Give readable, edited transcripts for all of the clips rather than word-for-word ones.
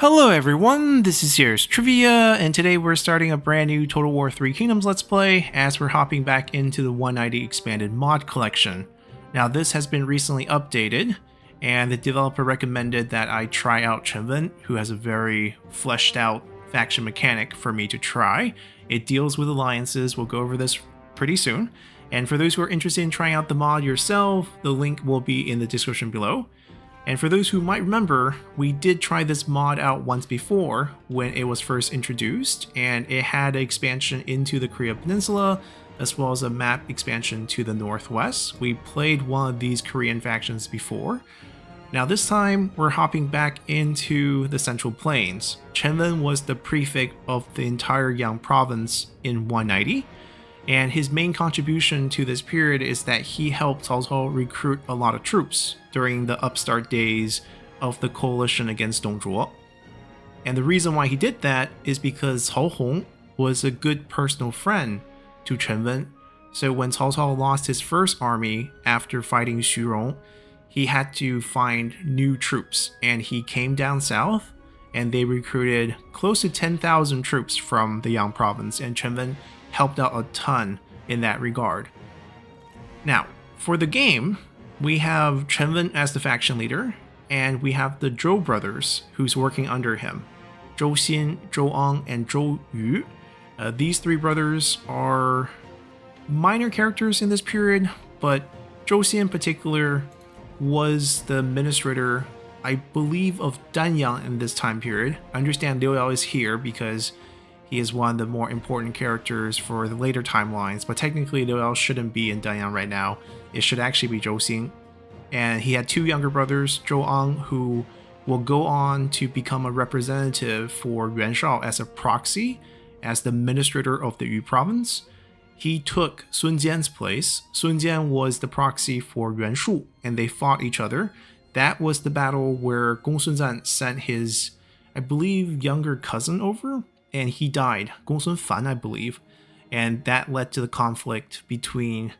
Hello everyone, this is Here's Trivia, and today we're starting a brand new Total War 3 Kingdoms Let's Play as we're hopping back into the 190 Expanded Mod Collection. Now this has been recently updated, and the developer recommended that I try out Chen Wen, who has a very fleshed out faction mechanic for me to try. It deals with alliances, we'll go over this pretty soon, and for those who are interested in trying out the mod yourself, the link will be in the description below. And for those who might remember, we did try this mod out once before when it was first introduced, and it had an expansion into the Korea Peninsula, as well as a map expansion to the northwest. We played one of these Korean factions before. Now this time, we're hopping back into the Central Plains. Chen Wen was the prefect of the entire Yang province in 190. And his main contribution to this period is that he helped Cao Cao recruit a lot of troops during the upstart days of the coalition against Dongzhuo. And the reason why he did that is because Cao Hong was a good personal friend to Chen Wen. So when Cao Cao lost his first army after fighting Xu Rong, he had to find new troops, and he came down south and they recruited close to 10,000 troops from the Yang province, and Chen Wen helped out a ton in that regard. Now, for the game, we have Chen Wen as the faction leader, and we have the Zhou brothers who's working under him. Zhou Xin, Zhou Ang, and Zhou Yu. These three brothers are minor characters in this period, but Zhou Xin in particular was the administrator, I believe, of Danyang in this time period. I understand Liu Yao is here because he is one of the more important characters for the later timelines, but technically Liu Yao shouldn't be in Danyang right now. It should actually be Zhou Xin. And he had two younger brothers, Zhou Ang, who will go on to become a representative for Yuan Shao as a proxy, as the administrator of the Yu province. He took Sun Jian's place. Sun Jian was the proxy for Yuan Shu, and they fought each other. That was the battle where Gong Sun Zan sent his, I believe, younger cousin over, and he died, Gong Sun Fan, I believe, and that led to the conflict between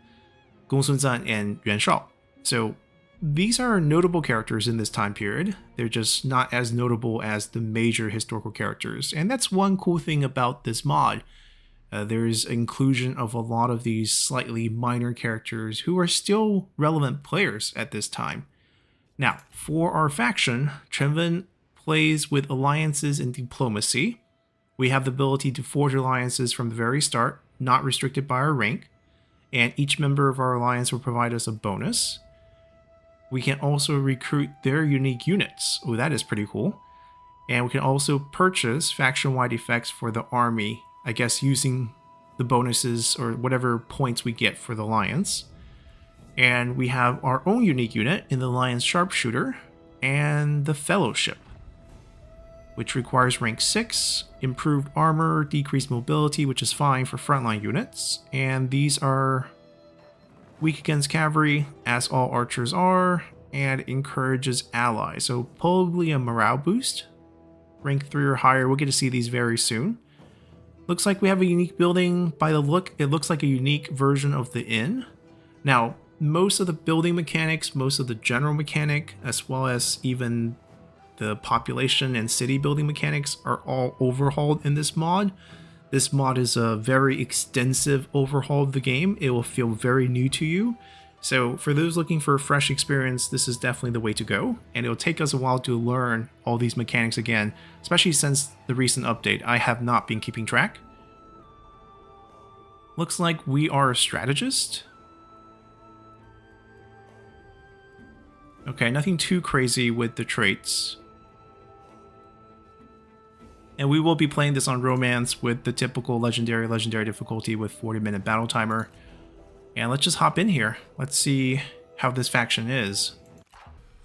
Gong Sun Zan and Yuan Shao. So these are notable characters in this time period. They're just not as notable as the major historical characters, and that's one cool thing about this mod. There's inclusion of a lot of these slightly minor characters who are still relevant players at this time. Now, for our faction, Chen Wen plays with alliances and diplomacy. We have the ability to forge alliances from the very start, not restricted by our rank, and each member of our alliance will provide us a bonus. We can also recruit their unique units. Oh, that is pretty cool. And we can also purchase faction-wide effects for the army, I guess using the bonuses or whatever points we get for the alliance. And we have our own unique unit in the Alliance Sharpshooter and the Fellowship, which requires rank 6, improved armor, decreased mobility, which is fine for frontline units, and these are weak against cavalry, as all archers are, and encourages allies, so probably a morale boost. Rank 3 or higher, we'll get to see these very soon. Looks like we have a unique building. By the look, it looks like a unique version of the inn. Now, most of the building mechanics, most of the general mechanic, as well as even the population and city building mechanics are all overhauled in this mod. This mod is a very extensive overhaul of the game. It will feel very new to you. So for those looking for a fresh experience, this is definitely the way to go. And it'll take us a while to learn all these mechanics again, especially since the recent update. I have not been keeping track. Looks like we are a strategist. Okay, nothing too crazy with the traits. And we will be playing this on Romance with the typical legendary difficulty with 40-minute battle timer. And let's just hop in here. Let's see how this faction is.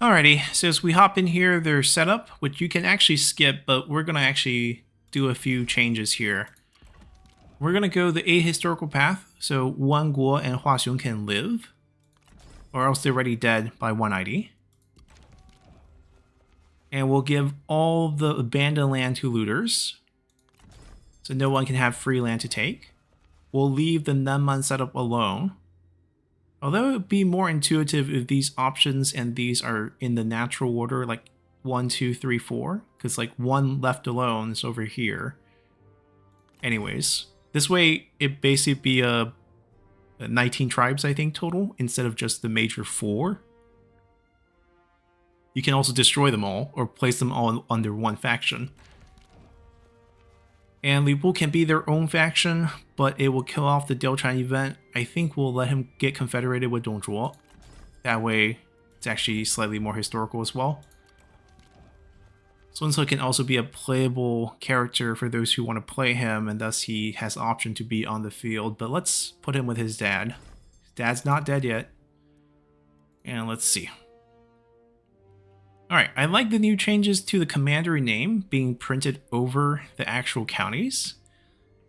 Alrighty, so as we hop in here, there's setup, which you can actually skip, but we're going to actually do a few changes here. We're going to go the ahistorical path, so Wan Guo and Hua Xiong can live, or else they're already dead by 190. And we'll give all the abandoned land to looters, so no one can have free land to take. We'll leave the Nanman setup alone. Although it would be more intuitive if these options and these are in the natural order, like 1, 2, 3, 4, because like one left alone is over here. Anyways, this way it basically be a 19 tribes, I think, total, instead of just the major 4. You can also destroy them all, or place them all under one faction. And Li Bu can be their own faction, but it will kill off the Diaochan event. I think we'll let him get confederated with Dongzhuo. That way, it's actually slightly more historical as well. Sun Ce can also be a playable character for those who want to play him, and thus he has the option to be on the field. But let's put him with his dad. His dad's not dead yet. And let's see. Alright, I like the new changes to the commandery name being printed over the actual counties.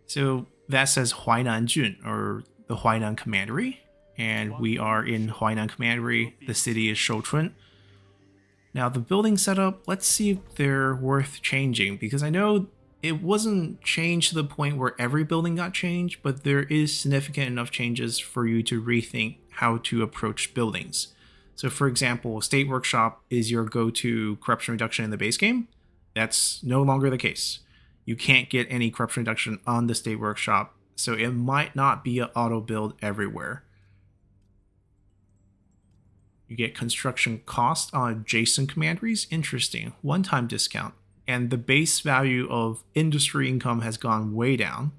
So that says Huainan Jun, or the Huainan Commandery. And we are in Huainan Commandery. The city is Shouchun. Now the building setup, let's see if they're worth changing, because I know it wasn't changed to the point where every building got changed, but there is significant enough changes for you to rethink how to approach buildings. So for example, State Workshop is your go-to corruption reduction in the base game. That's no longer the case. You can't get any corruption reduction on the State Workshop, so it might not be an auto build everywhere. You get construction cost on adjacent commanderies. Interesting. One-time discount. And the base value of industry income has gone way down.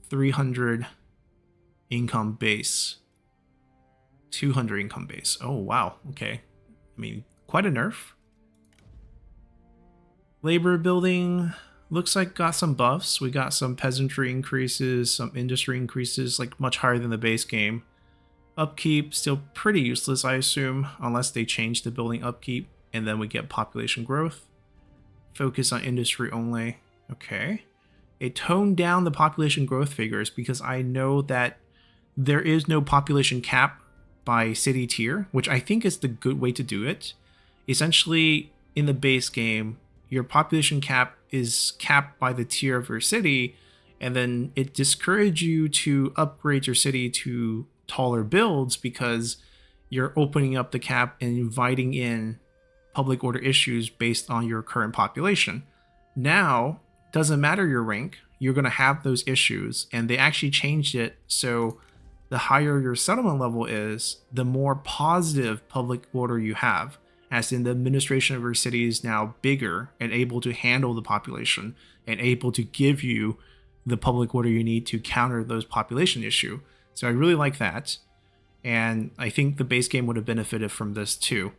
300 income base. 200 income base. Oh, wow. Okay. I mean, quite a nerf. Labor building looks like got some buffs. We got some peasantry increases, some industry increases, like much higher than the base game. Upkeep, still pretty useless, I assume, unless they change the building upkeep, and then we get population growth. Focus on industry only. Okay. It toned down the population growth figures because I know that there is no population cap by city tier, which I think is the good way to do it. Essentially, in the base game, your population cap is capped by the tier of your city, and then it discourages you to upgrade your city to taller builds because you're opening up the cap and inviting in public order issues based on your current population. Now, doesn't matter your rank, you're going to have those issues, and they actually changed it so the higher your settlement level is, the more positive public order you have, as in the administration of your city is now bigger and able to handle the population and able to give you the public order you need to counter those population issue. So I really like that, and I think the base game would have benefited from this too.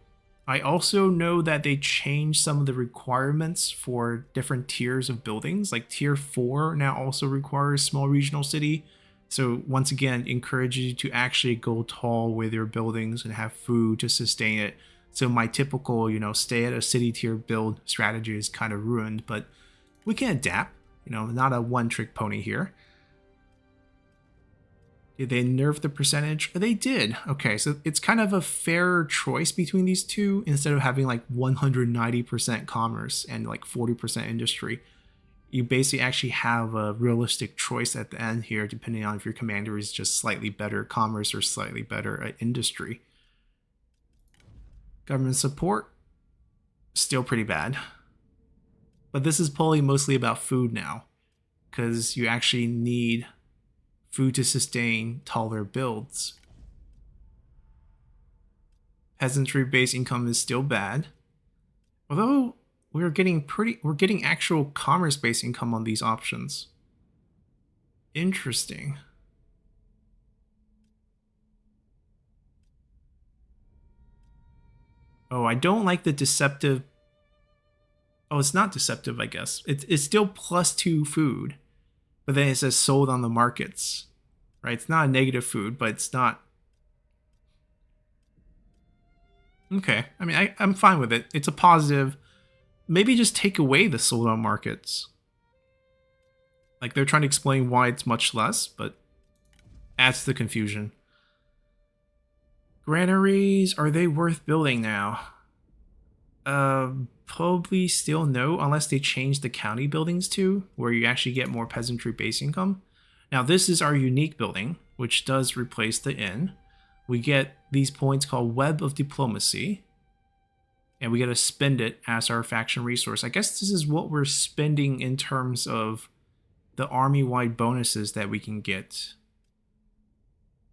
I also know that they changed some of the requirements for different tiers of buildings, like tier 4 now also requires small regional city. So once again, encourages you to actually go tall with your buildings and have food to sustain it. So my typical, stay at a city tier build strategy is kind of ruined, but we can adapt, not a one-trick pony here. Did they nerf the percentage? They did. Okay, so it's kind of a fair choice between these two instead of having like 190% commerce and like 40% industry. You basically actually have a realistic choice at the end here, depending on if your commander is just slightly better commerce or slightly better at industry. Government support, still pretty bad. But this is probably mostly about food now, because you actually need food to sustain taller builds. Peasantry base income is still bad, although we're getting actual commerce based income on these options. Interesting. Oh, I don't like the deceptive. Oh, it's not deceptive, I guess. It's still +2 food. But then it says sold on the markets, right? It's not a negative food, but it's not. Okay, I mean, I'm fine with it. It's a positive. Maybe just take away the sold on markets. Like they're trying to explain why it's much less, but adds to the confusion. Granaries, are they worth building now? Probably still no, unless they change the county buildings too, where you actually get more peasantry base income. Now this is our unique building, which does replace the inn. We get these points called Web of Diplomacy. and we got to spend it as our faction resource. I guess this is what we're spending in terms of the army-wide bonuses that we can get.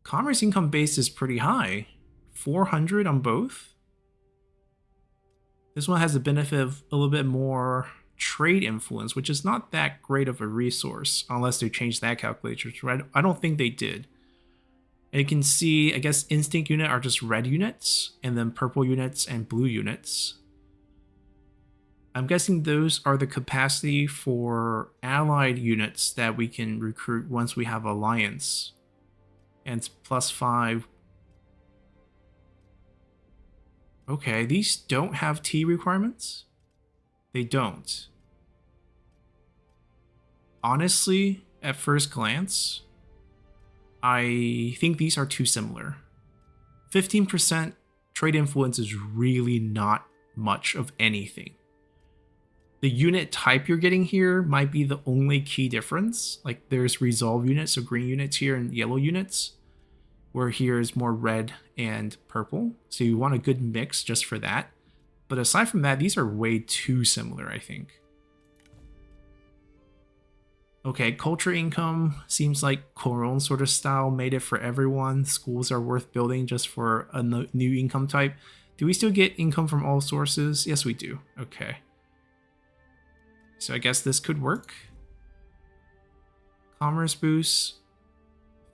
Commerce income base is pretty high. 400 on both. This one has the benefit of a little bit more trade influence, which is not that great of a resource, unless they changed that calculator. I don't think they did. And you can see, I guess, instinct unit are just red units, and then purple units and blue units. I'm guessing those are the capacity for allied units that we can recruit once we have alliance. And it's +5. Okay, these don't have T requirements? They don't. Honestly, at first glance, I think these are too similar. 15% trade influence is really not much of anything. The unit type you're getting here might be the only key difference. Like there's resolve units, so green units here and yellow units, where here is more red and purple. So you want a good mix just for that. But aside from that, these are way too similar, I think. Okay, culture income seems like Coron sort of style made it for everyone. Schools are worth building just for a new income type. Do we still get income from all sources? Yes, we do. Okay. So I guess this could work. Commerce boost.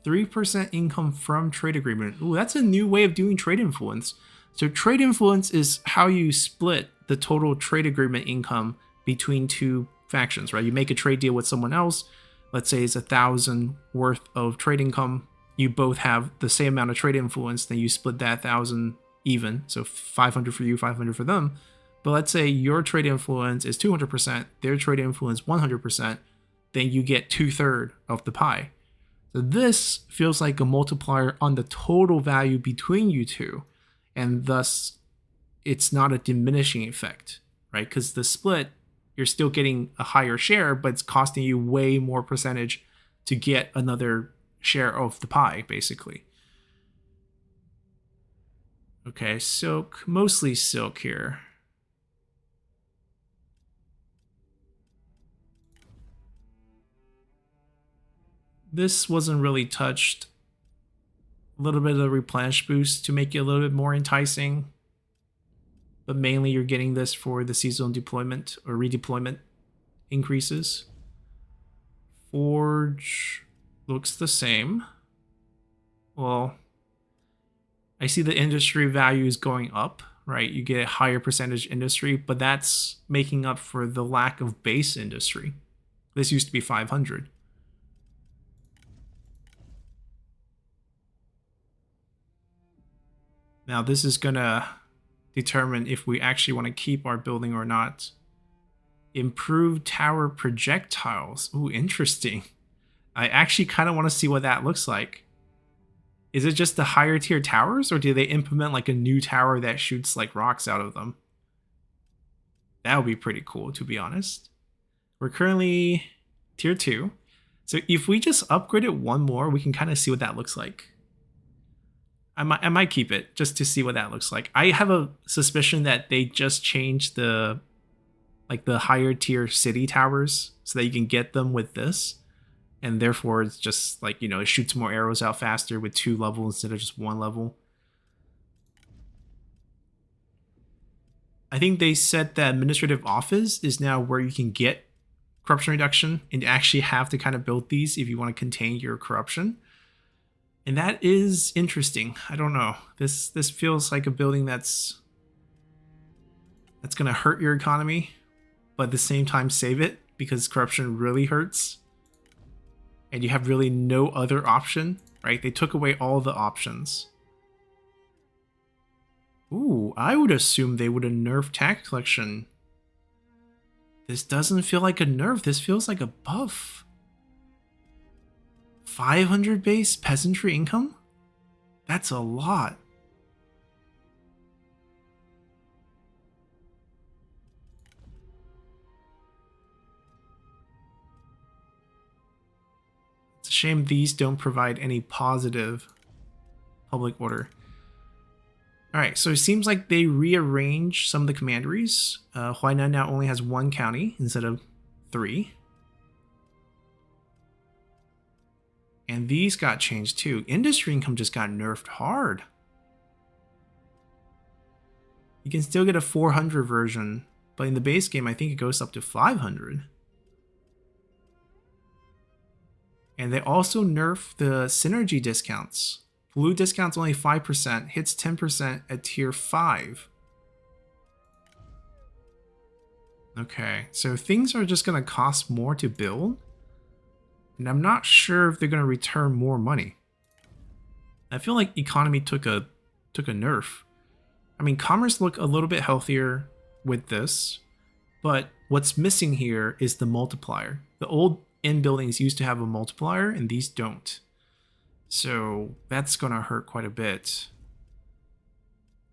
3% income from trade agreement. Ooh, that's a new way of doing trade influence. So trade influence is how you split the total trade agreement income between two factions, right? You make a trade deal with someone else. Let's say it's 1,000 worth of trade income. You both have the same amount of trade influence. Then you split that 1,000 even. So 500 for you, 500 for them. But let's say your trade influence is 200%, their trade influence 100%. Then you get 2/3 of the pie. So this feels like a multiplier on the total value between you two. And thus, it's not a diminishing effect, right? Because the split, you're still getting a higher share, but it's costing you way more percentage to get another share of the pie, basically. Okay, silk, mostly silk here. This wasn't really touched. A little bit of the replenish boost to make it a little bit more enticing. But mainly you're getting this for the seasonal deployment or redeployment increases. Forge looks the same. Well, I see the industry value is going up, right? You get a higher percentage industry, but that's making up for the lack of base industry. This used to be 500. Now this is gonna determine if we actually want to keep our building or not. Improved tower projectiles. Ooh, interesting. I actually kind of want to see what that looks like. Is it just the higher tier towers, or do they implement like a new tower that shoots like rocks out of them? That would be pretty cool, to be honest. We're currently tier 2. So if we just upgrade it one more, we can kind of see what that looks like. I might keep it just to see what that looks like. I have a suspicion that they just changed the higher tier city towers so that you can get them with this. And therefore it's just like, you know, it shoots more arrows out faster with 2 levels instead of just 1 level. I think they said that administrative office is now where you can get corruption reduction and actually have to kind of build these if you want to contain your corruption. And that is interesting. I don't know. This feels like a building that's going to hurt your economy, but at the same time save it, because corruption really hurts. And you have really no other option, right? They took away all the options. Ooh, I would assume they would have nerfed tax collection. This doesn't feel like a nerf. This feels like a buff. 500 base peasantry income? That's a lot. It's a shame these don't provide any positive public order. Alright, so it seems like they rearranged some of the commanderies. Huainan now only has 1 county instead of 3. And these got changed too. Industry income just got nerfed hard. You can still get a 400 version, but in the base game, I think it goes up to 500. And they also nerf the synergy discounts. Blue discounts only 5%, hits 10% at tier 5. Okay, so things are just going to cost more to build. And I'm not sure if they're going to return more money. I feel like economy took a nerf. I mean, commerce look a little bit healthier with this, but what's missing here is the multiplier. The old inn buildings used to have a multiplier, and these don't. So that's going to hurt quite a bit.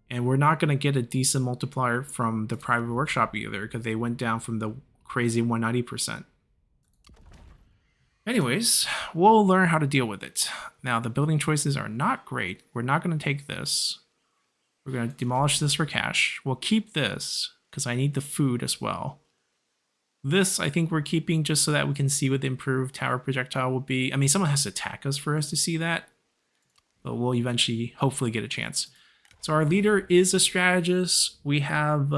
And we're not going to get a decent multiplier from the private workshop either, because they went down from the crazy 190%. Anyways, we'll learn how to deal with it. Now, the building choices are not great. We're not going to take this. We're going to demolish this for cash. We'll keep this, because I need the food as well. This, I think we're keeping just so that we can see what the improved tower projectile will be. I mean, someone has to attack us for us to see that. But we'll eventually, hopefully, get a chance. So our leader is a strategist. We have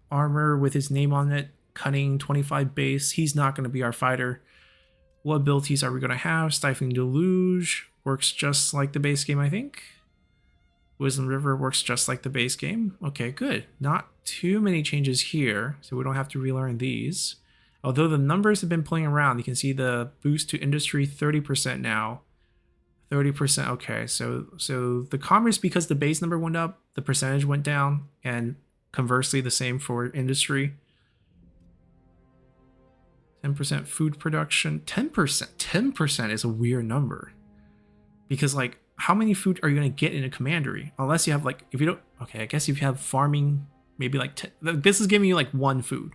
armor with his name on it. Cunning, 25 base. He's not going to be our fighter. What abilities are we going to have? Stifling Deluge. Works just like the base game, I think. Wisdom River works just like the base game. Okay, good. Not too many changes here, so we don't have to relearn these. Although the numbers have been playing around, you can see the boost to industry 30% now. 30%, okay, so the commerce, because the base number went up, the percentage went down, and conversely the same for industry. 10% food production, 10%. 10% is a weird number. Because, like, how many food are you going to get in a commandery? Unless you have, like, if you don't, okay, I guess if you have farming, maybe like 10, this is giving you like 1 food.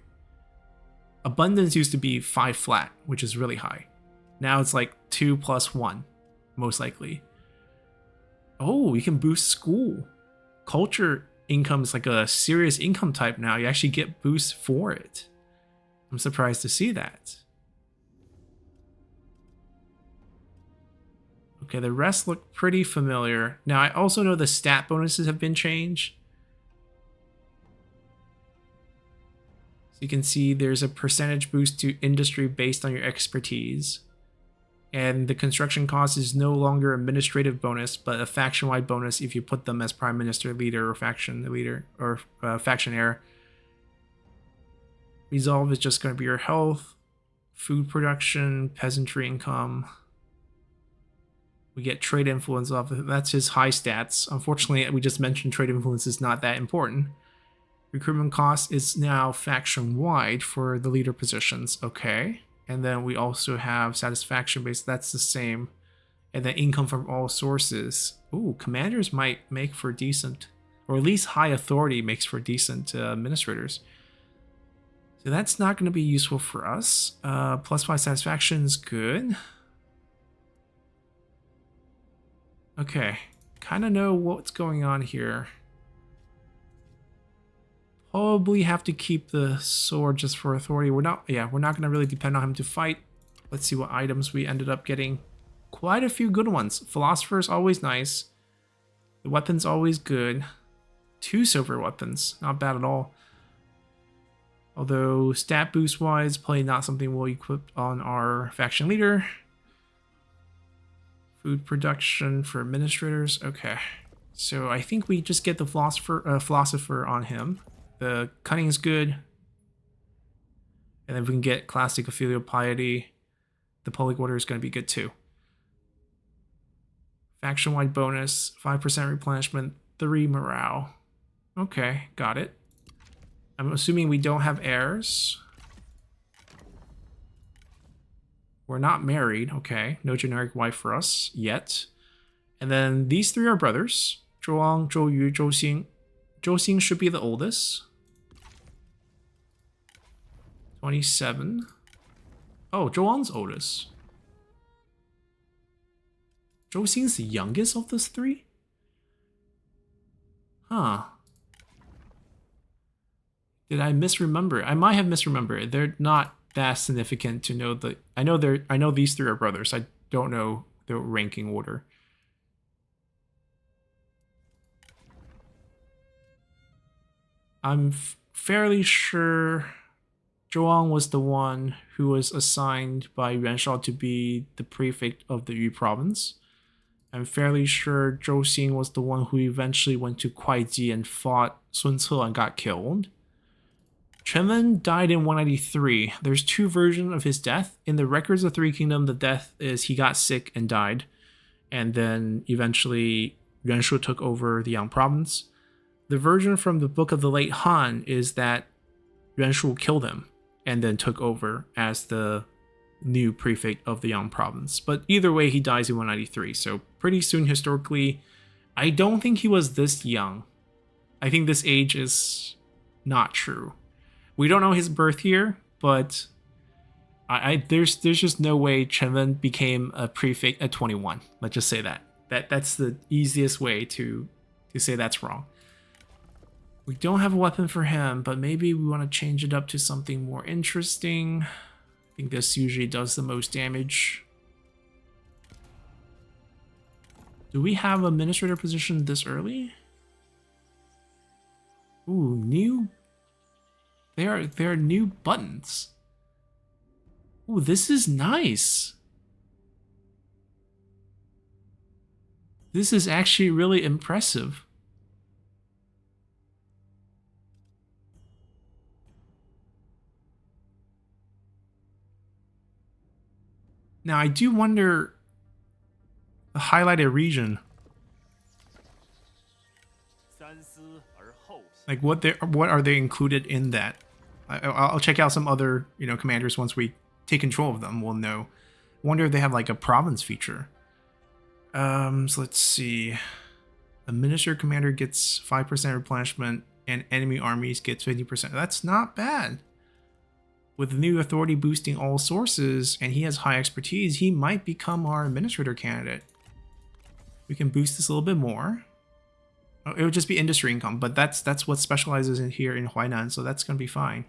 Abundance used to be 5 flat, which is really high. Now it's like 2 plus 1, most likely. Oh, you can boost school. Culture income is like a serious income type now. You actually get boosts for it. I'm surprised to see that. Okay, the rest look pretty familiar. Now, I also know the stat bonuses have been changed. So you can see there's a percentage boost to industry based on your expertise. And the construction cost is no longer administrative bonus, but a faction-wide bonus if you put them as prime minister, leader, or faction leader, or faction heir. Resolve is just going to be your health, food production, peasantry income. We get trade influence off of it. That's his high stats. Unfortunately, we just mentioned trade influence is not that important. Recruitment cost is now faction-wide for the leader positions. Okay. And then we also have satisfaction base. That's the same. And then income from all sources. Ooh, commanders might make for decent, or at least high authority makes for decent administrators. So that's not going to be useful for us. +5 satisfaction is good. Okay, kind of know what's going on here. Probably have to keep the sword just for authority. We're not going to really depend on him to fight. Let's see what items we ended up getting. Quite a few good ones. Philosopher is always nice. The weapon's always good. 2 silver weapons, not bad at all. Although stat boost wise, probably not something we'll equip on our faction leader. Food production for administrators. Okay, so I think we just get the philosopher on him. The cunning is good, and then we can get classic filial piety. The public order is going to be good too. Faction-wide bonus, 5% replenishment, 3 morale. Okay, got it. I'm assuming we don't have heirs. We're not married, okay. No generic wife for us yet. And then these 3 are brothers. Zhou, Zhou Yu, Zhou Xing. Zhou Xing should be the oldest. 27. Oh, Zhou Ang's oldest. Zhou Xing's the youngest of those 3? Huh. Did I misremember? I might have misremembered. They're not that significant to know the. I know these three are brothers. I don't know the ranking order. I'm fairly sure Zhuang was the one who was assigned by Yuan Shao to be the prefect of the Yu province. I'm fairly sure Zhou Xing was the one who eventually went to Kuaiji and fought Sun Ce and got killed. Chen Wen died in 193. There's two versions of his death. In the records of Three Kingdom, the death is he got sick and died. And then eventually Yuan Shu took over the Yang province. The version from the Book of the Late Han is that Yuan Shu killed him and then took over as the new prefect of the Yang province. But either way, he dies in 193. So pretty soon historically, I don't think he was this young. I think this age is not true. We don't know his birth year, but there's just no way Chen Wen became a prefect at 21. Let's just say that. That's the easiest way to say that's wrong. We don't have a weapon for him, but maybe we want to change it up to something more interesting. I think this usually does the most damage. Do we have administrator position this early? Ooh, new. There are new buttons. Ooh, this is nice. This is actually really impressive. Now I do wonder the highlighted region. Like what are they included in that? I'll check out some other commanders once we take control of them. We'll know. Wonder if they have like a province feature. So let's see. A minister commander gets 5% replenishment, and enemy armies gets 50%. That's not bad. With the new authority boosting all sources, and he has high expertise, he might become our administrator candidate. We can boost this a little bit more. Oh, it would just be industry income, but that's what specializes in here in Huainan, so that's gonna be fine.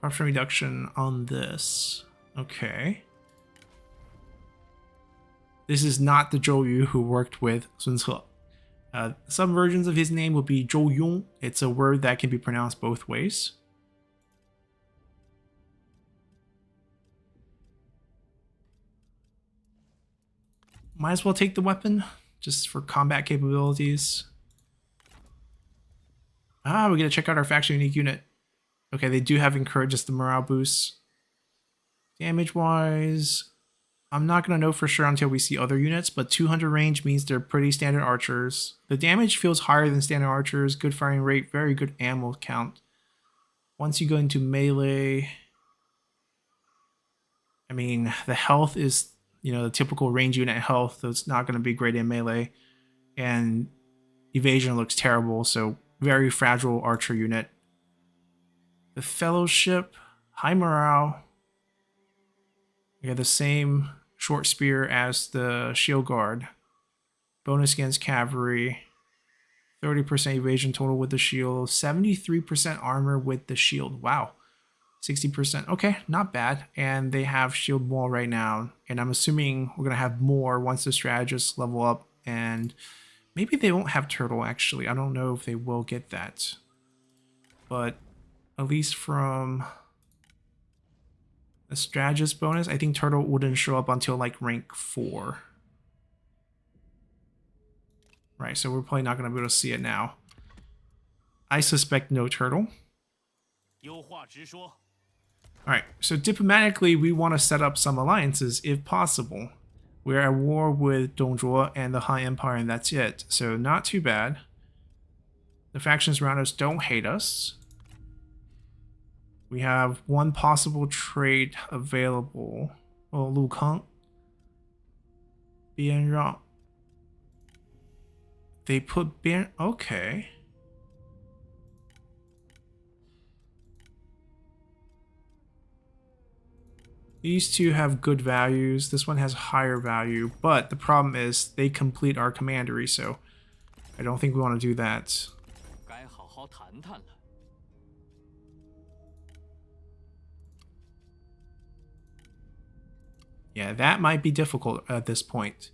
Corruption reduction on this. Okay. This is not the Zhou Yu who worked with Sun Ce. Some versions of his name will be Zhou Yong. It's a word that can be pronounced both ways. Might as well take the weapon, just for combat capabilities. Ah, we gotta check out our faction unique unit. Okay, they do have encourages the morale boost. Damage-wise, I'm not going to know for sure until we see other units, but 200 range means they're pretty standard archers. The damage feels higher than standard archers, good firing rate, very good ammo count. Once you go into melee, I mean, the health is, the typical range unit health, so it's not going to be great in melee. And evasion looks terrible, so very fragile archer unit. The Fellowship, high morale. We have the same short spear as the Shield Guard. Bonus against cavalry. 30% evasion total with the shield. 73% armor with the shield. Wow. 60%. Okay, not bad. And they have shield wall right now. And I'm assuming we're going to have more once the strategists level up. And maybe they won't have turtle, actually. I don't know if they will get that. But at least from the strategist bonus, I think turtle wouldn't show up until like rank 4. Right, so we're probably not going to be able to see it now. I suspect no turtle. Alright, so diplomatically, we want to set up some alliances if possible. We're at war with Dongzhuo and the Han Empire, and that's it. So not too bad. The factions around us don't hate us. We have one possible trade available. Oh, Lu Kang. Bian Rang. They put Bian... Okay. These two have good values. This one has higher value, but the problem is they complete our commandery, so I don't think we want to do that. Yeah, that might be difficult at this point.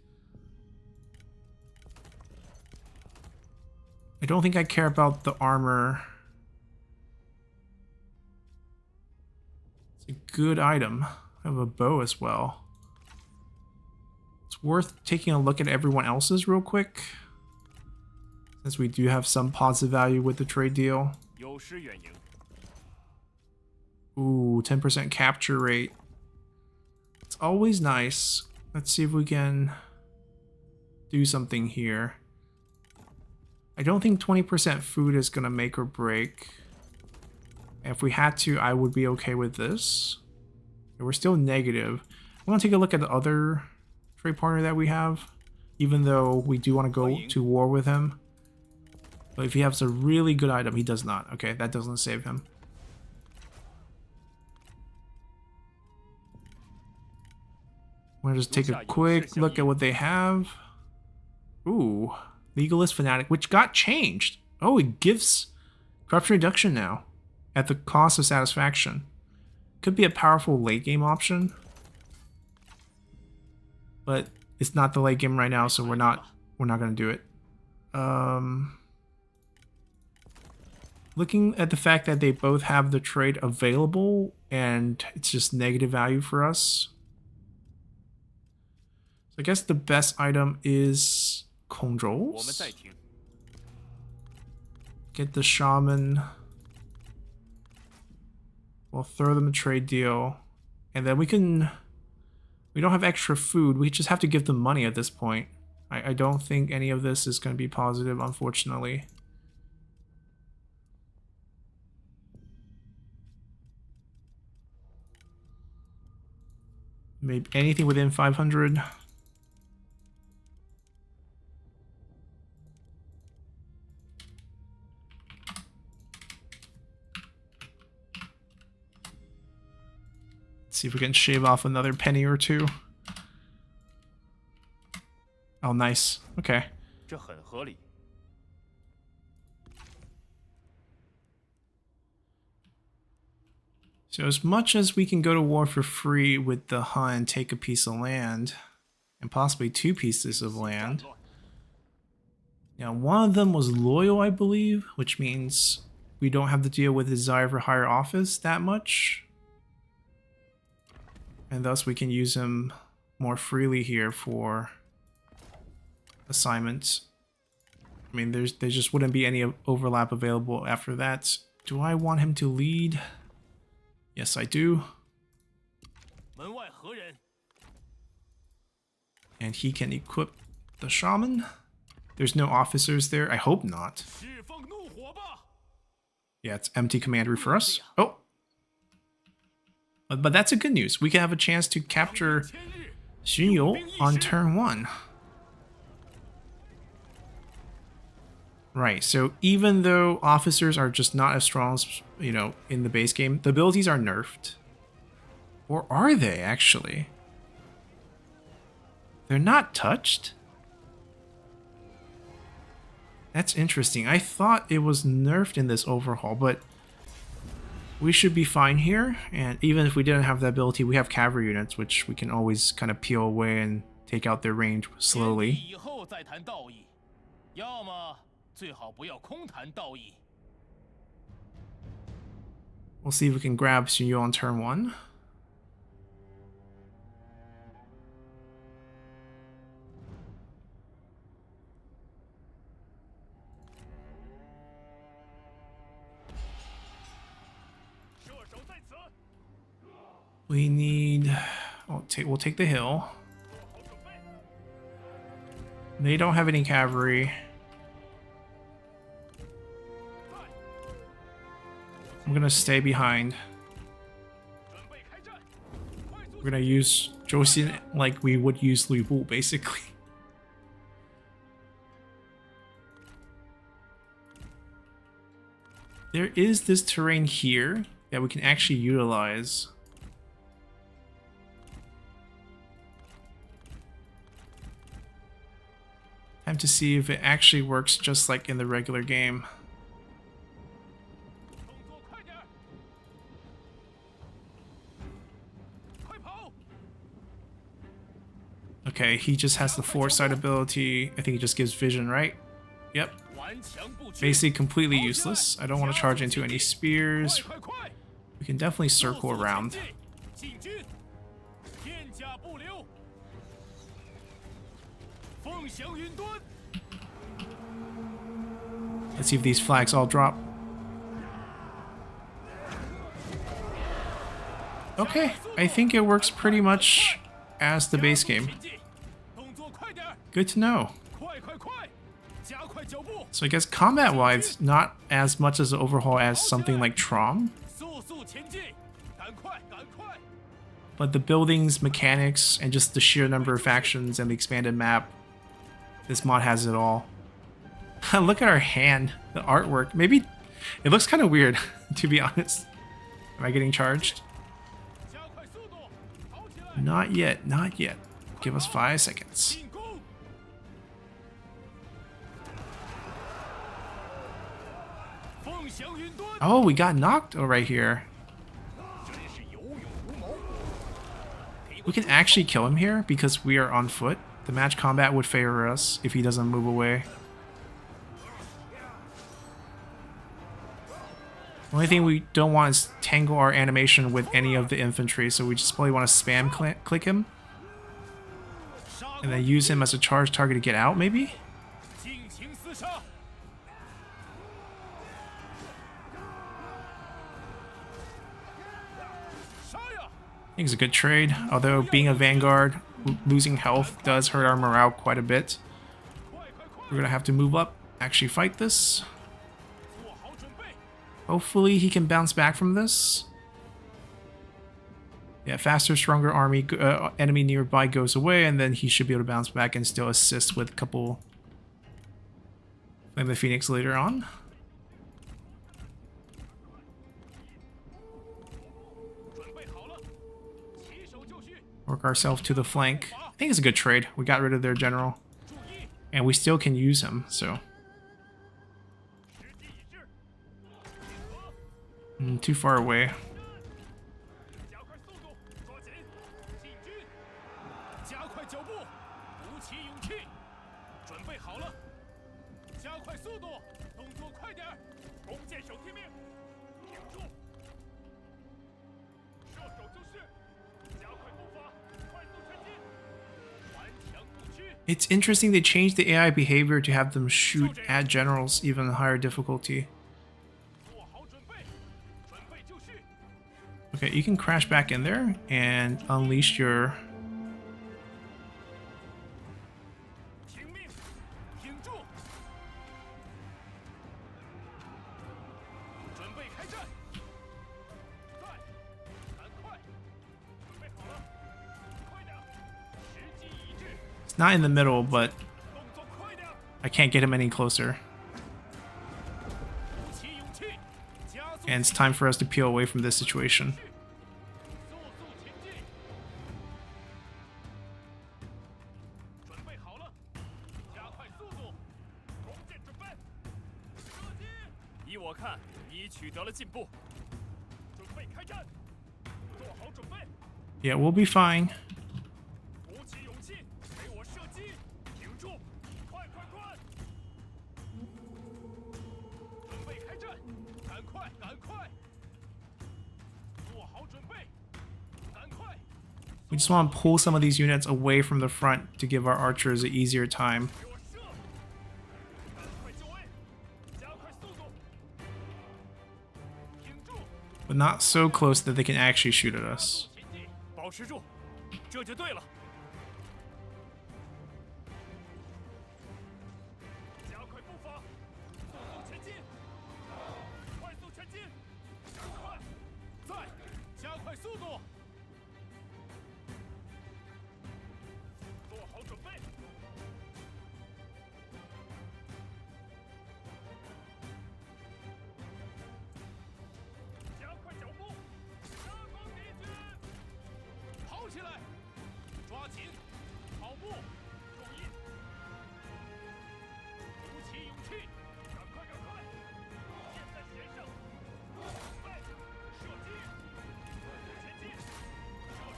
I don't think I care about the armor. It's a good item. I have a bow as well. It's worth taking a look at everyone else's real quick, since we do have some positive value with the trade deal. Ooh, 10% capture rate. It's always nice. Let's see if we can do something here. I don't think 20% food is gonna make or break. If we had to, I would be okay with this. We're still negative. I want to take a look at the other trade partner that we have, even though we do want to go to war with him. But if he has a really good item, he does not. Okay, that doesn't save him. I'm gonna just take a quick look at what they have. Ooh, Legalist Fanatic, which got changed. Oh, it gives corruption reduction now at the cost of satisfaction. Could be a powerful late game option, but it's not the late game right now, so we're not gonna do it. Looking at the fact that they both have the trade available and it's just negative value for us. So I guess the best item is controls. Get the shaman. We'll throw them a trade deal. And then we don't have extra food. We just have to give them money at this point. I don't think any of this is going to be positive, unfortunately. Maybe anything within 500. See if we can shave off another penny or two. Oh, nice. Okay. So as much as we can go to war for free with the Hun and take a piece of land, and possibly 2 pieces of land. Now, one of them was loyal, I believe, which means we don't have to deal with desire for higher office that much. And thus we can use him more freely here for assignments. I mean, there just wouldn't be any overlap available after that. Do I want him to lead? Yes, I do. And he can equip the shaman. There's no officers there. I hope not. Yeah, it's empty commandery for us. Oh! But that's a good news. We can have a chance to capture Xunyu on turn 1. Right, so even though officers are just not as strong as, you know, in the base game, the abilities are nerfed. Or are they, actually? They're not touched? That's interesting. I thought it was nerfed in this overhaul, but we should be fine here. And even if we didn't have the ability, we have cavalry units, which we can always kind of peel away and take out their range slowly. We'll see if we can grab Xunyu on turn 1. We need... We'll take the hill. They don't have any cavalry. I'm gonna stay behind. We're gonna use Joseon like we would use Lu Bu, basically. There is this terrain here that we can actually utilize. Time to see if it actually works just like in the regular game. Okay, he just has the foresight ability. I think he just gives vision, right? Yep. Basically completely useless. I don't want to charge into any spears. We can definitely circle around. Let's see if these flags all drop. Okay, I think it works pretty much as the base game. Good to know. So I guess combat-wise, not as much as an overhaul as something like Trom. But the buildings, mechanics, and just the sheer number of factions and the expanded map, this mod has it all. Look at our hand, the artwork. Maybe it looks kind of weird, to be honest. Am I getting charged? Not yet, not yet. Give us 5 seconds. Oh, we got knocked right here. We can actually kill him here because we are on foot. The match combat would favor us if he doesn't move away. The only thing we don't want is tangle our animation with any of the infantry, so we just probably want to spam click him. And then use him as a charge target to get out, maybe? I think it's a good trade, although being a vanguard, losing health does hurt our morale quite a bit. We're gonna have to move up, actually fight this. Hopefully he can bounce back from this. Yeah, faster, stronger army enemy nearby goes away, and then he should be able to bounce back and still assist with a couple Flame the Phoenix later on. Work ourselves to the flank. I think it's a good trade. We got rid of their general. And we still can use him, so. Too far away. It's interesting they changed the AI behavior to have them shoot at generals even higher difficulty. Okay, you can crash back in there and unleash your... It's not in the middle, but I can't get him any closer. And it's time for us to peel away from this situation. Yeah, we'll be fine. We just want to pull some of these units away from the front to give our archers an easier time. But not so close that they can actually shoot at us.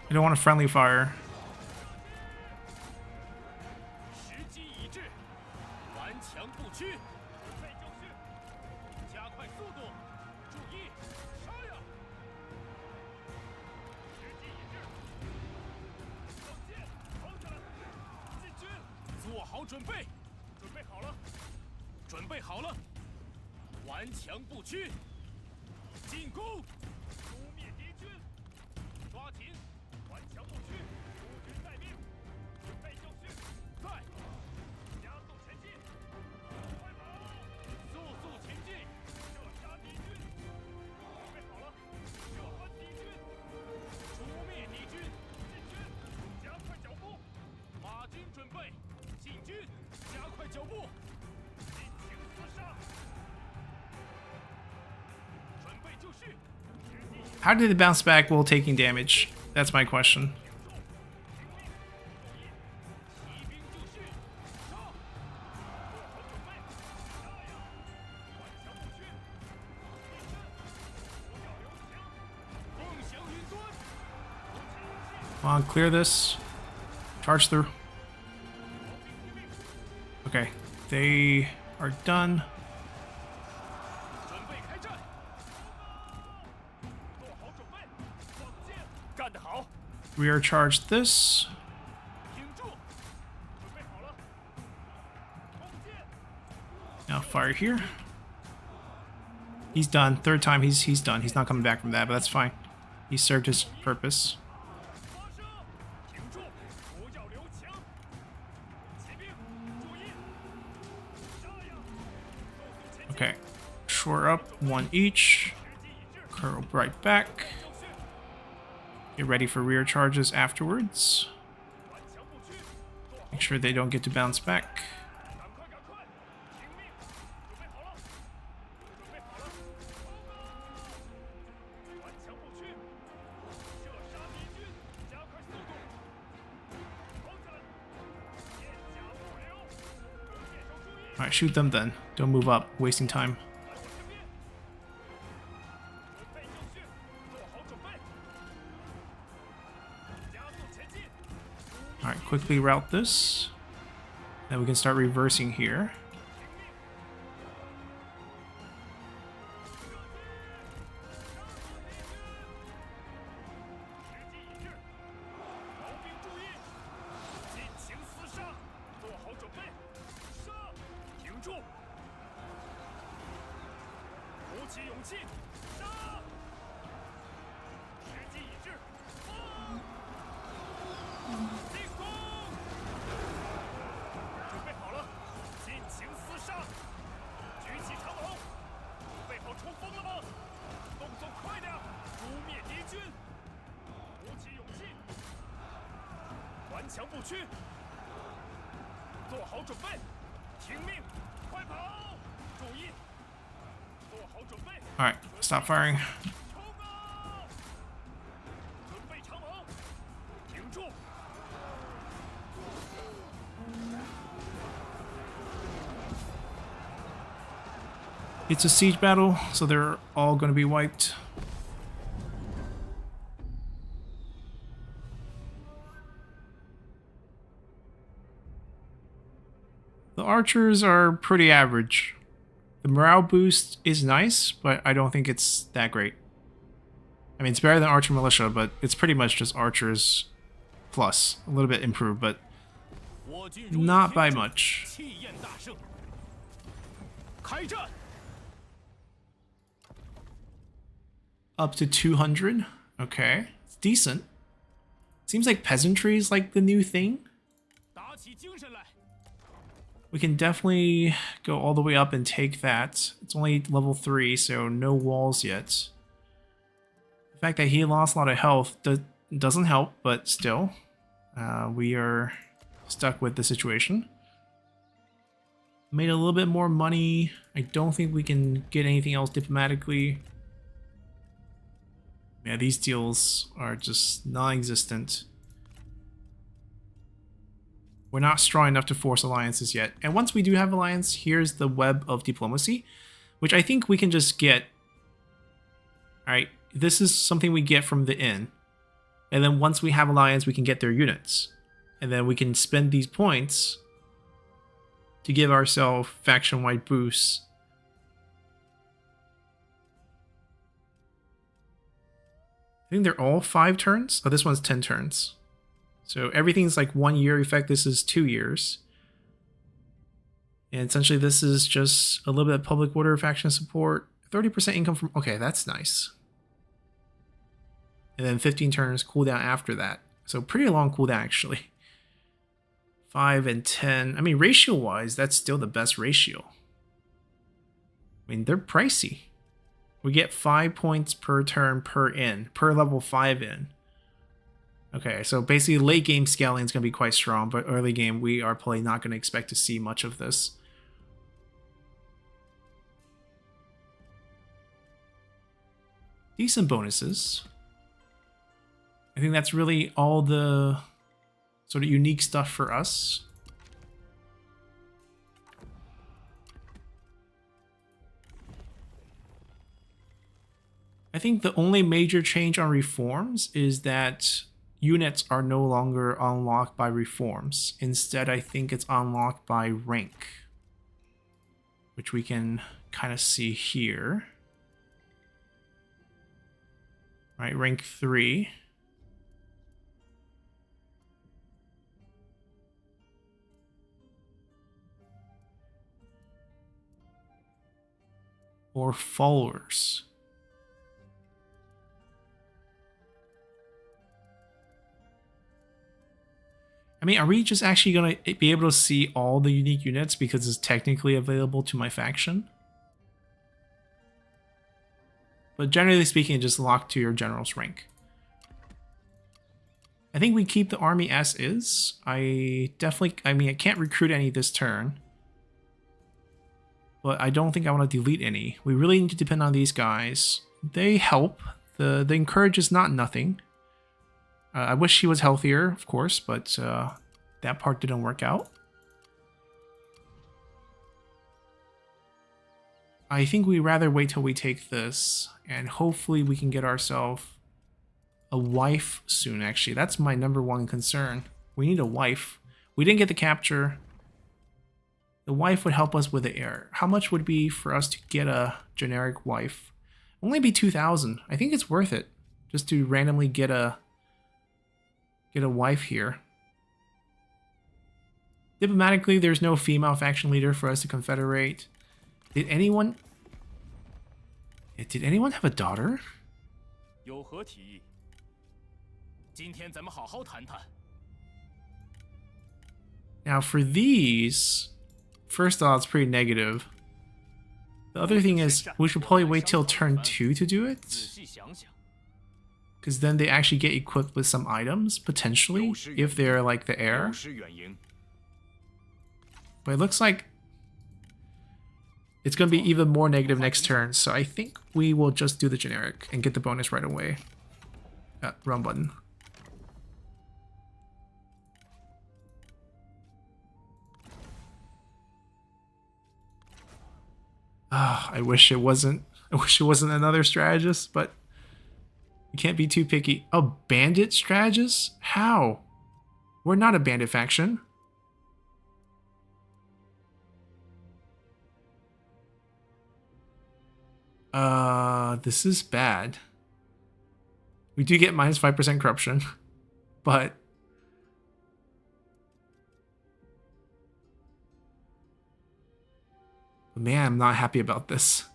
I don't want a friendly fire. 时机已至，顽强不屈，准备就绪，加快速度，注意，杀呀！时机已至，放箭，放下来，进军，做好准备，准备好了，准备好了，顽强不屈，进攻，诛灭敌军，抓紧，顽强不屈，诸军待命，准备就绪，在。 加速前进，快跑！速速前进，射杀敌军！准备好了，射翻敌军，诛灭敌军！进军，加快脚步！马军准备，进军，加快脚步！尽情厮杀！准备就绪。 How did it bounce back while taking damage? That's my question. 进 Come on, clear this. Charge through. Okay, they are done. 准备开战，做好准备，放箭，干得好， Rear charge this. 挺住，准备好了，放箭， Now fire here. He's done. Third time he's done. He's not coming back from that, but that's fine. He served his purpose. 发射，挺住，不要留情，骑兵注意，杀呀，速速前进， Okay. Shore up one each. 时机已至， Curl right back. 就绪， Get ready for rear charges afterwards. 顽强不屈，做好， Make sure they don't get to bounce back. 赶快赶快，听命，准备好了，准备好了，顽强不屈，射杀敌军，加快速度，跑起来，剑甲不留，箭手注意。 Alright, shoot them then. Don't move up, wasting time. 来我身边，准备就绪，做好准备，加速前进。 Alright, quickly route this. Then we can start reversing here. 时机已至，毛兵注意，尽情厮杀，做好准备，杀，挺住，鼓起勇气，杀！时机已至，放！进攻！准备好了，尽情厮杀，举起长矛，准备好冲锋了吗？动作快点，诛灭敌军！鼓起勇气，顽强不屈，做好准备，听命，快跑！注意，做好准备， Alright, stop firing. 冲啊！准备长矛，挺住！ It's a siege battle, so they're all going to be wiped. The archers are pretty average. The morale boost is nice, but I don't think it's that great. I mean, it's better than Archer Militia, but it's pretty much just archers plus. A little bit improved, but 我军如 not by 天助 much. 气焰大胜，开战！ Up to 200. Okay. It's decent. Seems like peasantry is like the new thing. 打起精神来！ We can definitely go all the way up and take that. It's only level 3, so no walls yet. The fact that he lost a lot of health doesn't help, but still. We are stuck with the situation. Made a little bit more money. I don't think we can get anything else diplomatically. Yeah, these deals are just non-existent. We're not strong enough to force alliances yet. And once we do have alliance, here's the web of diplomacy, which I think we can just get. Alright, this is something we get from the inn. And then once we have alliance, we can get their units. And then we can spend these points to give ourselves faction-wide boosts. I think they're all 5 turns. Oh, this one's 10 turns. So everything's like 1 year effect. This is 2 years. And essentially this is just a little bit of public order faction support. 30% income from... Okay, that's nice. And then 15 turns cooldown after that. So pretty long cooldown actually. 5 and 10. I mean, ratio-wise, that's still the best ratio. I mean, they're pricey. We get 5 points per turn per level 5 in. Okay, so basically late game scaling is going to be quite strong, but early game we are probably not going to expect to see much of this. Decent bonuses. I think that's really all the sort of unique stuff for us. I think the only major change on reforms is that units are no longer unlocked by reforms. Instead, I think it's unlocked by rank, which we can kind of see here. Right, rank 3. Or followers. I mean, are we just actually going to be able to see all the unique units because it's technically available to my faction? But generally speaking, just locked to your general's rank. I think we keep the army as is. I mean, I can't recruit any this turn. But I don't think I want to delete any. We really need to depend on these guys. They help. The encourage is not nothing. I wish he was healthier, of course, but that part didn't work out. I think we'd rather wait till we take this, and hopefully we can get ourselves a wife soon, actually. That's my #1 concern. We need a wife. We didn't get the capture. The wife would help us with the heir. How much would it be for us to get a generic wife? Only be 2,000. I think it's worth it just to randomly get a wife here. Diplomatically, there's no female faction leader for us to confederate. Did anyone have a daughter? 有何提议？今天咱们好好谈谈。 Now for these, first off, it's pretty negative. The other thing is, we should probably wait till turn 2 to do it. 仔细想想， Because then they actually get equipped with some items, potentially, if they're like the heir. 有失远迎。 But it looks like it's going to be even more negative next turn, so I think we will just do the generic and get the bonus right away. Wrong button. I wish it wasn't another strategist, but you can't be too picky. A bandit strategist? How? We're not a bandit faction. This is bad. We do get minus 5% corruption, but man, I'm not happy about this.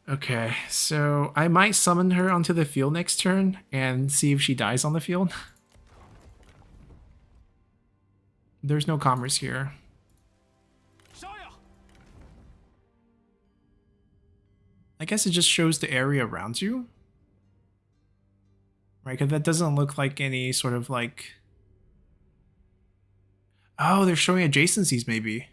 Okay, so I might summon her onto the field next turn and see if she dies on the field. There's no commerce here. 杀呀！ I guess it just shows the area around you. Right, because that doesn't look like any sort of like... Oh, they're showing adjacencies maybe.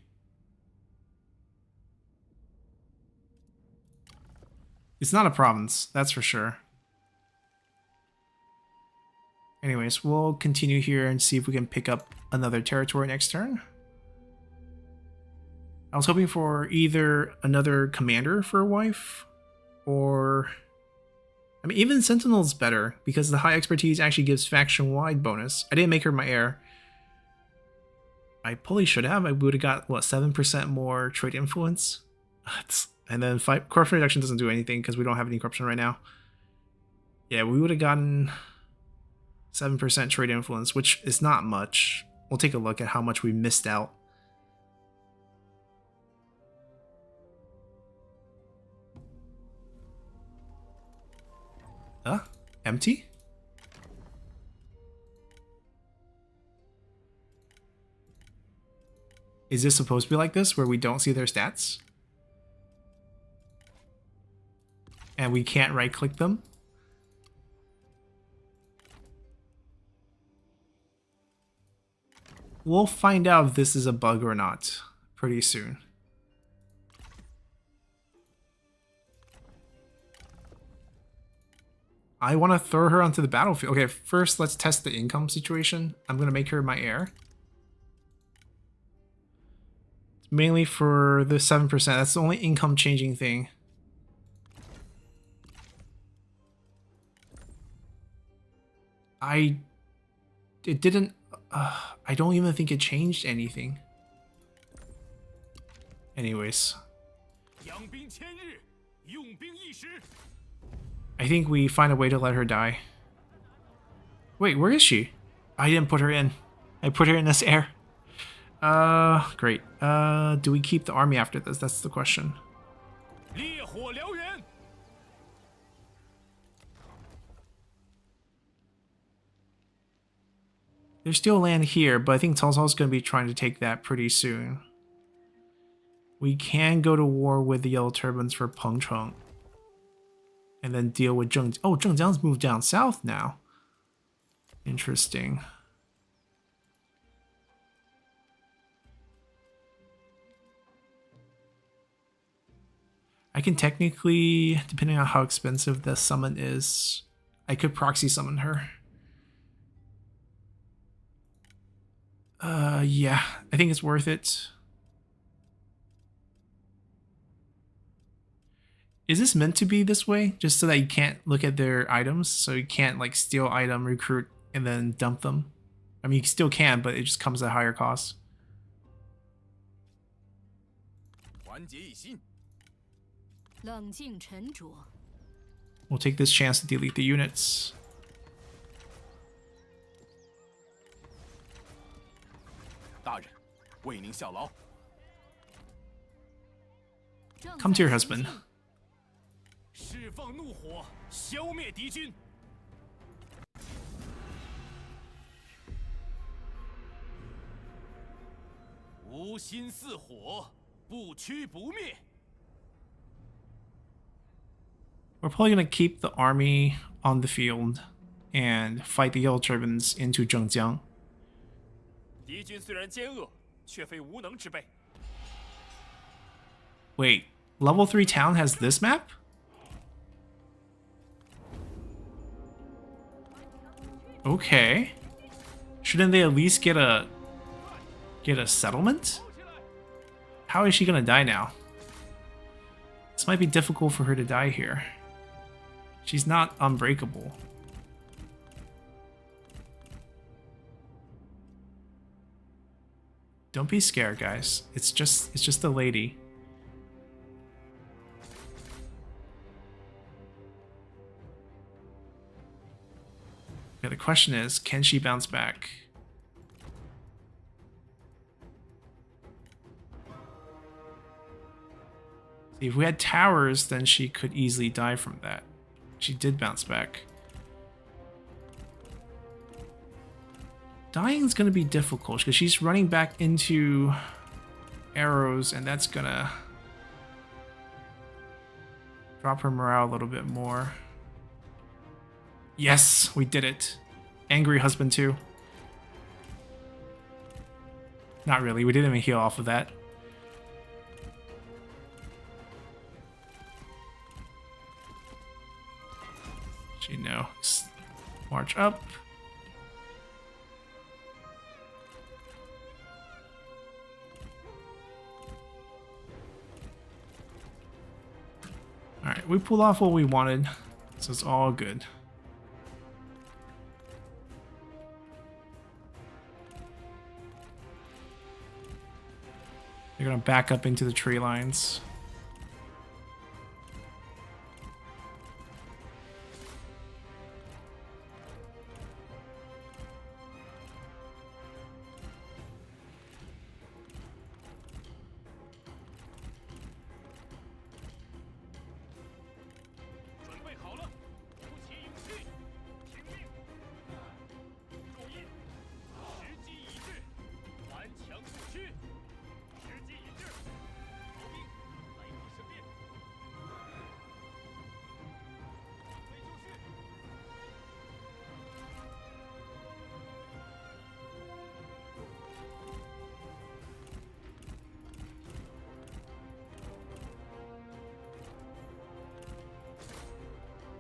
It's not a province, that's for sure. Anyways, we'll continue here and see if we can pick up another territory next turn. I was hoping for either another commander for a wife, or... I mean, even Sentinel's better, because the high expertise actually gives faction-wide bonus. I didn't make her my heir. I probably should have. I would have got, what, 7% more trade influence? And then corruption reduction doesn't do anything, because we don't have any corruption right now. Yeah, we would have gotten 7% trade influence, which is not much. We'll take a look at how much we missed out. Empty? Is this supposed to be like this, where we don't see their stats? And we can't right-click them? We'll find out if this is a bug or not pretty soon. I want to throw her onto the battlefield. Okay, first let's test the income situation. I'm going to make her my heir. Mainly for the 7%. That's the only income changing thing. I don't even think it changed anything. Anyways. I think we find a way to let her die. Wait, where is she? I didn't put her in. I put her in as heir. Great. Do we keep the army after this? That's the question. There's still land here, but I think Cao Cao's going to be trying to take that pretty soon. We can go to war with the Yellow Turbans for Pengcheng. And then deal with Zheng... Oh, Zhengjiang's moved down south now. Interesting. I can technically, depending on how expensive the summon is, I could proxy summon her. Yeah, I think it's worth it. Is this meant to be this way? Just so that you can't look at their items? So you can't like steal item, recruit, and then dump them? I mean, you still can, but it just comes at a higher cost. We'll take this chance to delete the units. Come to your husband. We're probably going to keep the army on the field and fight the Yellow Turbans into Zhengjiang. Wait, level 3 town has this map? Okay. Shouldn't they at least get a settlement? How is she gonna die now? This might be difficult for her to die here. She's not unbreakable. Don't be scared, guys. It's just a lady. Yeah, the question is, can she bounce back? See, if we had towers, then she could easily die from that. She did bounce back. Dying's gonna be difficult because she's running back into arrows, and that's gonna drop her morale a little bit more. Yes, we did it. Angry husband too. Not really, we didn't even heal off of that. She knows. March up. Alright, we pulled off what we wanted, so it's all good. They're gonna back up into the tree lines.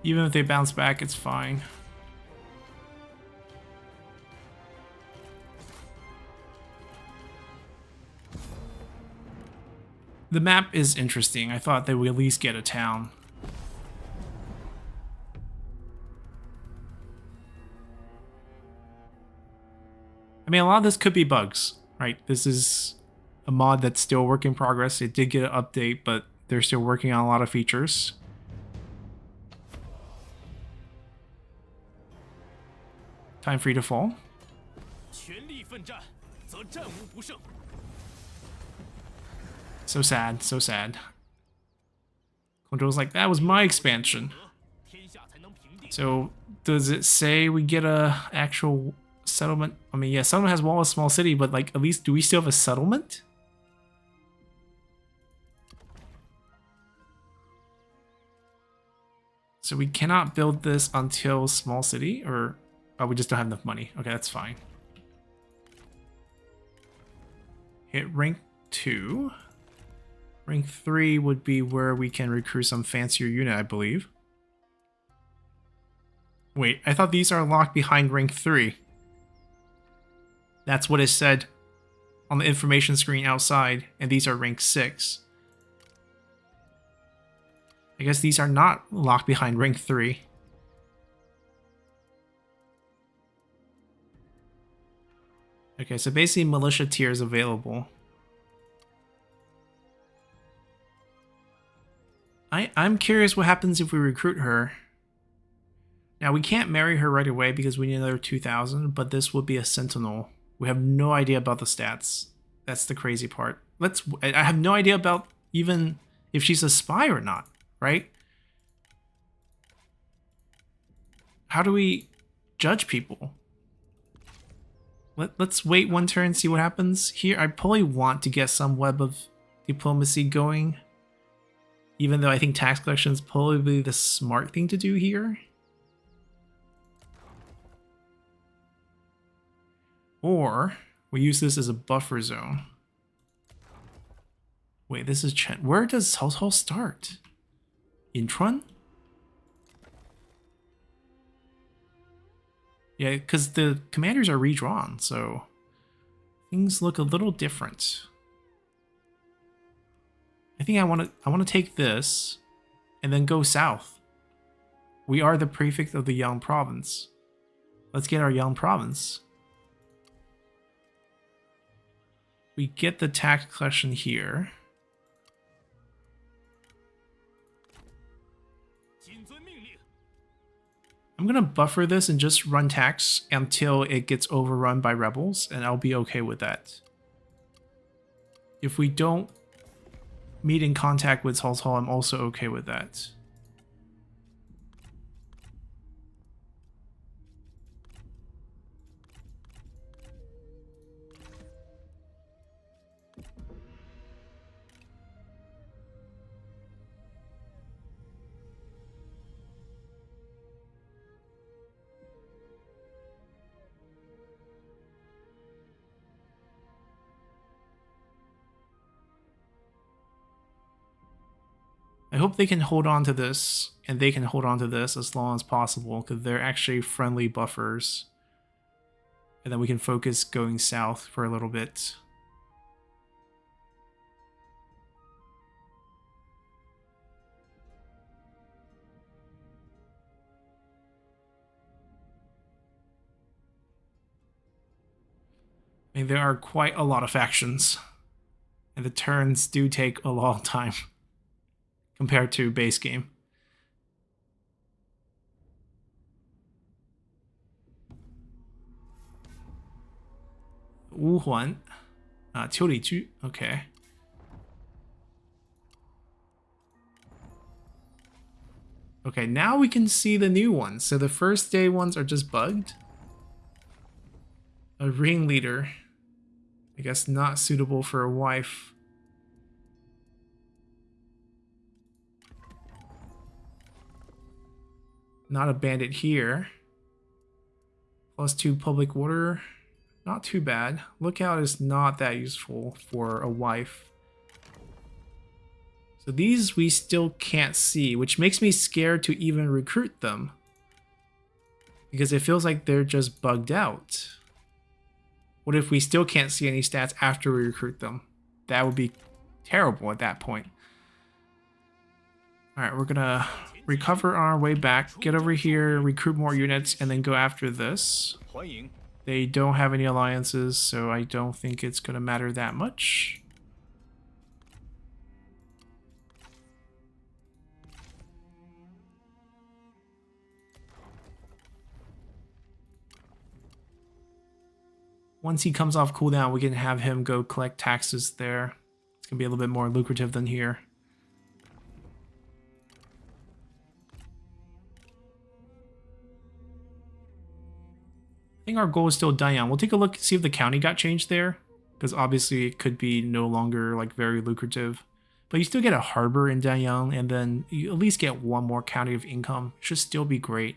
Even if they bounce back, it's fine. The map is interesting. I thought they would at least get a town. I mean, a lot of this could be bugs, right? This is a mod that's still a work in progress. It did get an update, but they're still working on a lot of features. Time for you to fall. So sad, so sad. Control's like, that was my expansion. So, does it say we get a actual settlement? I mean, yeah, settlement has wall, a small city, but like, at least, do we still have a settlement? So we cannot build this until small city, or oh, we just don't have enough money. Okay, that's fine. Hit rank 2. Rank 3 would be where we can recruit some fancier unit, I believe. Wait, I thought these are locked behind rank 3. That's what it said on the information screen outside, and these are rank 6. I guess these are not locked behind rank 3. Okay, so basically militia tier is available. I'm curious what happens if we recruit her. Now, we can't marry her right away because we need another 2,000, but this would be a sentinel. We have no idea about the stats. That's the crazy part. I have no idea about even if she's a spy or not, right? How do we judge people? Let's wait one turn, see what happens. Here, I probably want to get some web of diplomacy going. Even though I think tax collection is probably the smart thing to do here. Or we use this as a buffer zone. Wait, this is Chen. Where does Cao Cao start? Incheon? Yeah, because the commanders are redrawn, so things look a little different. I think I want to take this and then go south. We are the prefect of the Yang province. Let's get our Yang province. We get the tax collection here. I'm gonna buffer this and just run tax until it gets overrun by rebels, and I'll be okay with that. If we don't meet in contact with Cao Cao, I'm also okay with that. I hope they can hold on to this, and they can hold on to this as long as possible, because they're actually friendly buffers. And then we can focus going south for a little bit. I mean, there are quite a lot of factions, and the turns do take a long time compared to base game. E01, 丘里居, okay. Okay, now we can see the new ones. So the first day ones are just bugged. A ringleader. I guess not suitable for a wife. Not a bandit here. +2 public order. Not too bad. Lookout is not that useful for a wife. So these we still can't see, which makes me scared to even recruit them. Because it feels like they're just bugged out. What if we still can't see any stats after we recruit them? That would be terrible at that point. Alright, we're gonna recover on our way back, get over here, recruit more units, and then go after this. They don't have any alliances, so I don't think it's gonna matter that much. Once he comes off cooldown, we can have him go collect taxes there. It's gonna be a little bit more lucrative than here. I think our goal is still Danyang. We'll take a look, see if the county got changed there, because obviously it could be no longer like very lucrative. But you still get a harbor in Danyang, and then you at least get one more county of income. Should still be great.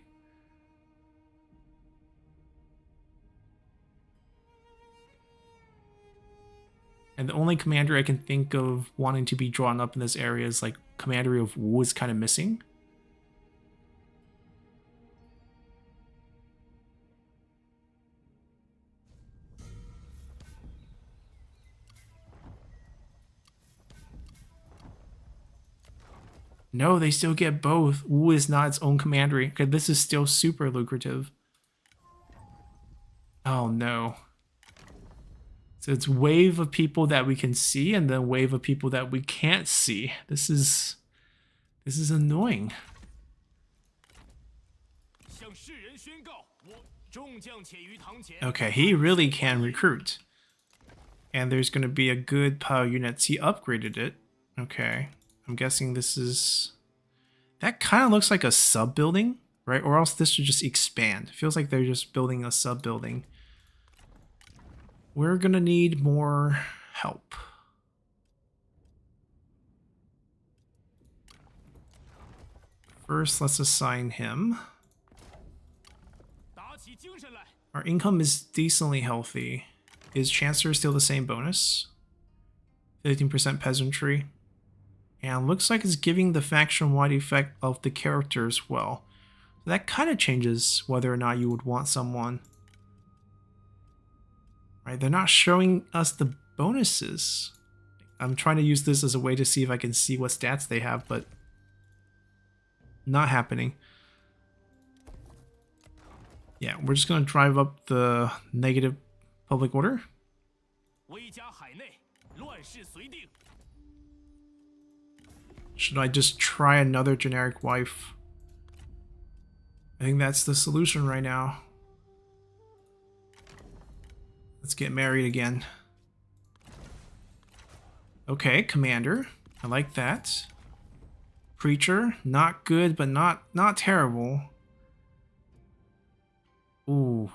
And the only commander I can think of wanting to be drawn up in this area is like Commandery of Wu is kind of missing. No, they still get both. Wu is not its own commandery. Okay, this is still super lucrative. Oh no. So it's wave of people that we can see and then wave of people that we can't see. This is annoying. Okay, he really can recruit. And there's going to be a good pile of units. He upgraded it. Okay. I'm guessing this is... That kind of looks like a sub-building, right? Or else this would just expand. It feels like they're just building a sub-building. We're going to need more help. First, let's assign him. Our income is decently healthy. Is Chancellor still the same bonus? 15% peasantry. And looks like it's giving the faction-wide effect of the character as well. So that kind of changes whether or not you would want someone. Right, they're not showing us the bonuses. I'm trying to use this as a way to see if I can see what stats they have, but not happening. Yeah, we're just going to drive up the negative public order. Should I just try another generic wife? I think that's the solution right now. Let's get married again. Okay, commander. I like that. Preacher, not good, but not terrible. Ooh.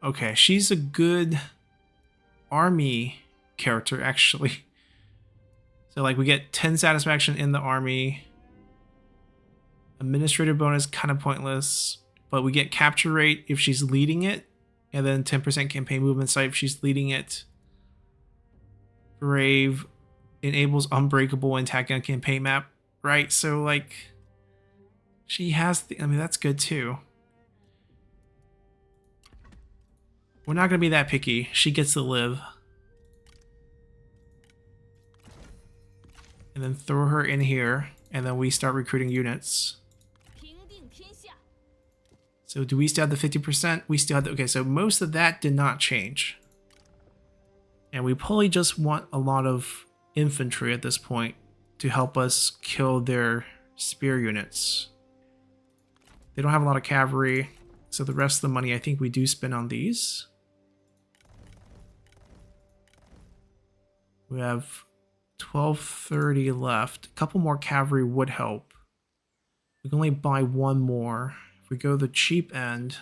Okay, she's a good army character, actually. So, like, we get 10 satisfaction in the army. Administrative bonus, kind of pointless. But we get capture rate if she's leading it. And then 10% campaign movement site if she's leading it. Brave enables unbreakable and attack on campaign map. Right, so, like, she has the... I mean, that's good, too. We're not going to be that picky. She gets to live. And then throw her in here, and then we start recruiting units. So do we still have the 50%? We still have the... Okay, so most of that did not change. And we probably just want a lot of infantry at this point to help us kill their spear units. They don't have a lot of cavalry, so the rest of the money I think we do spend on these. We have 1230 left. A couple more cavalry would help. We can only buy one more. If we go the cheap end,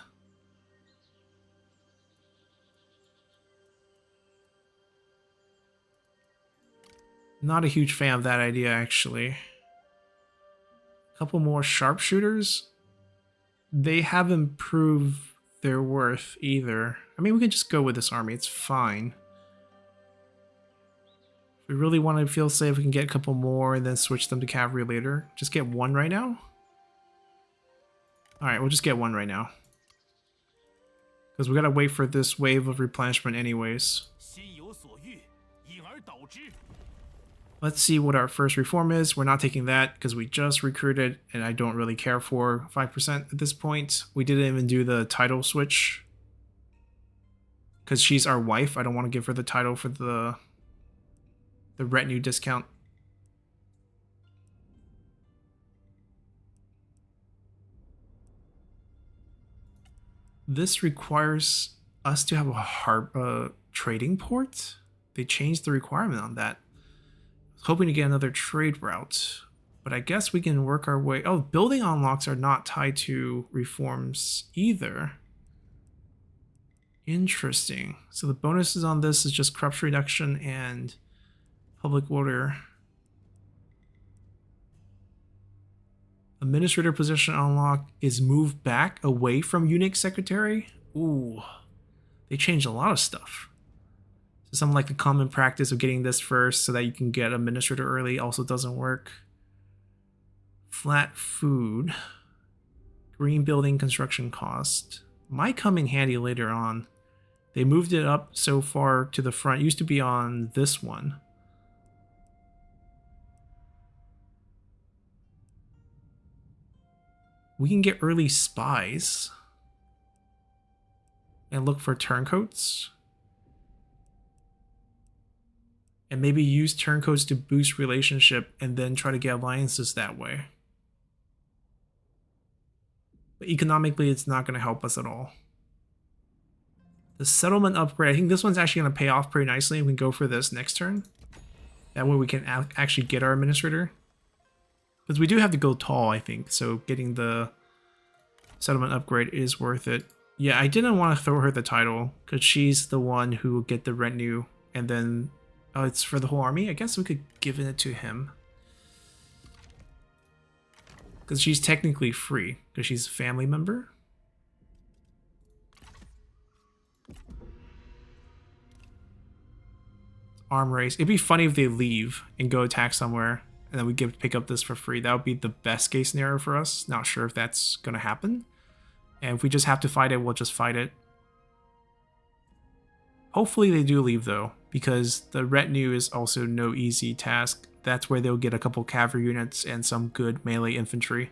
not a huge fan of that idea, actually. A couple more sharpshooters. They haven't improved their worth either. I mean, we can just go with this army. It's fine. If we really want to feel safe, we can get a couple more and then switch them to cavalry later. Just get one right now? Alright, we'll just get one right now. Because we gotta wait for this wave of replenishment anyways. Let's see what our first reform is. We're not taking that because we just recruited and I don't really care for 5% at this point. We didn't even do the title switch. Because she's our wife. I don't want to give her the title for the retinue discount. This requires us to have a trading port. They changed the requirement on that. Hoping to get another trade route, but I guess we can work our way. Oh, building unlocks are not tied to reforms either. Interesting. So the bonuses on this is just corruption reduction and public order. Administrator position unlock is moved back away from Unix secretary. Ooh, they changed a lot of stuff. Something like the common practice of getting this first so that you can get administrator early also doesn't work. Flat food. Green building construction cost. Might come in handy later on. They moved it up so far to the front. It used to be on this one. We can get early spies. And look for turncoats. And maybe use turncoats to boost relationship and then try to get alliances that way. But economically, it's not going to help us at all. The settlement upgrade, I think this one's actually going to pay off pretty nicely. We can go for this next turn. That way we can actually get our administrator. Because we do have to go tall, I think. So getting the settlement upgrade is worth it. Yeah, I didn't want to throw her the title because she's the one who will get the retinue and then... Oh, it's for the whole army? I guess we could give it to him. Because she's technically free, because she's a family member. Arm race. It'd be funny if they leave and go attack somewhere, and then we pick up this for free. That would be the best case scenario for us. Not sure if that's going to happen. And if we just have to fight it, we'll just fight it. Hopefully they do leave though, because the retinue is also no easy task. That's where they'll get a couple cavalry units and some good melee infantry.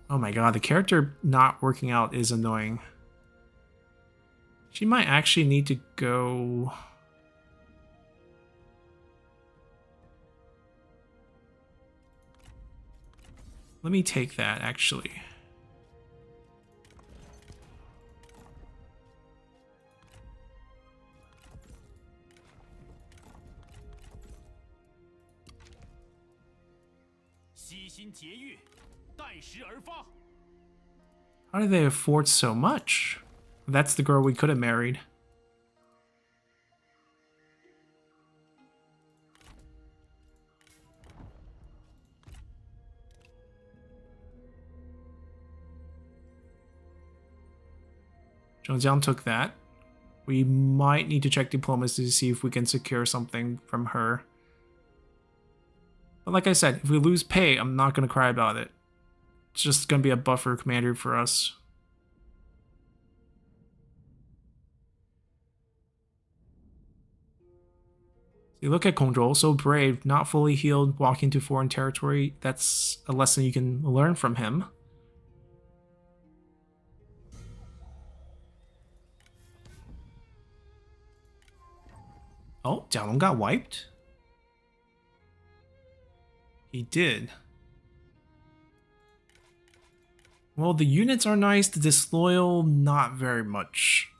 Oh my god, the character not working out is annoying. She might actually need to go... Let me take that, actually. How do they afford so much? That's the girl we could have married. Zhongjiang took that. We might need to check diplomacy to see if we can secure something from her. But like I said, if we lose pay, I'm not going to cry about it. It's just going to be a buffer commander for us. You look at Control, so brave, not fully healed, walking into foreign territory. That's a lesson you can learn from him. Oh, Jialong got wiped? He did. Well, the units are nice, the disloyal, not very much.